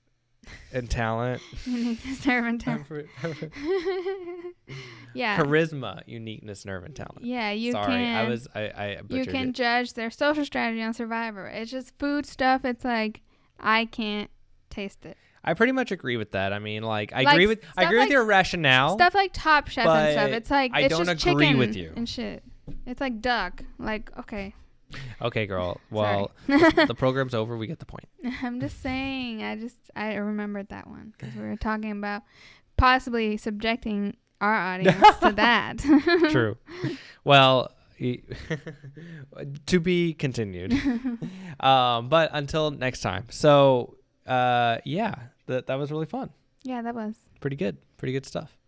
Speaker 1: and talent.
Speaker 2: Uniqueness, nerve, and talent. Yeah.
Speaker 1: Charisma, uniqueness, nerve, and talent.
Speaker 2: Yeah, you
Speaker 1: Sorry,
Speaker 2: can.
Speaker 1: I butchered
Speaker 2: You can
Speaker 1: it.
Speaker 2: judge their social strategy on Survivor. It's just food stuff. It's like I can't taste it.
Speaker 1: I pretty much agree with that. I mean, like I agree with your rationale.
Speaker 2: Stuff like Top Chef and stuff. It's like
Speaker 1: I
Speaker 2: it's
Speaker 1: don't
Speaker 2: just
Speaker 1: agree
Speaker 2: chicken
Speaker 1: with you.
Speaker 2: and shit. It's like duck. Like okay.
Speaker 1: Okay, girl. Well, the program's over. We get the point.
Speaker 2: I'm just saying. I remembered that one because we were talking about possibly subjecting our audience to that.
Speaker 1: True. Well, to be continued. But until next time. So, yeah, that was really fun.
Speaker 2: Yeah, that was
Speaker 1: pretty good stuff.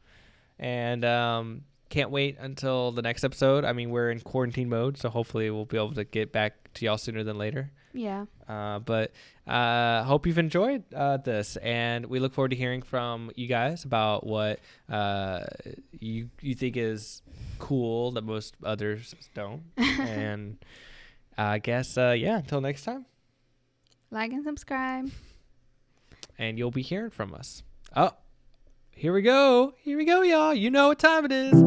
Speaker 1: And can't wait until the next episode. I mean, we're in quarantine mode, so hopefully we'll be able to get back to y'all sooner than later.
Speaker 2: Yeah.
Speaker 1: But hope you've enjoyed this, and we look forward to hearing from you guys about what you think is cool that most others don't. And I guess until next time.
Speaker 2: Like and subscribe.
Speaker 1: And you'll be hearing from us. Oh, here we go, y'all. You know what time it is.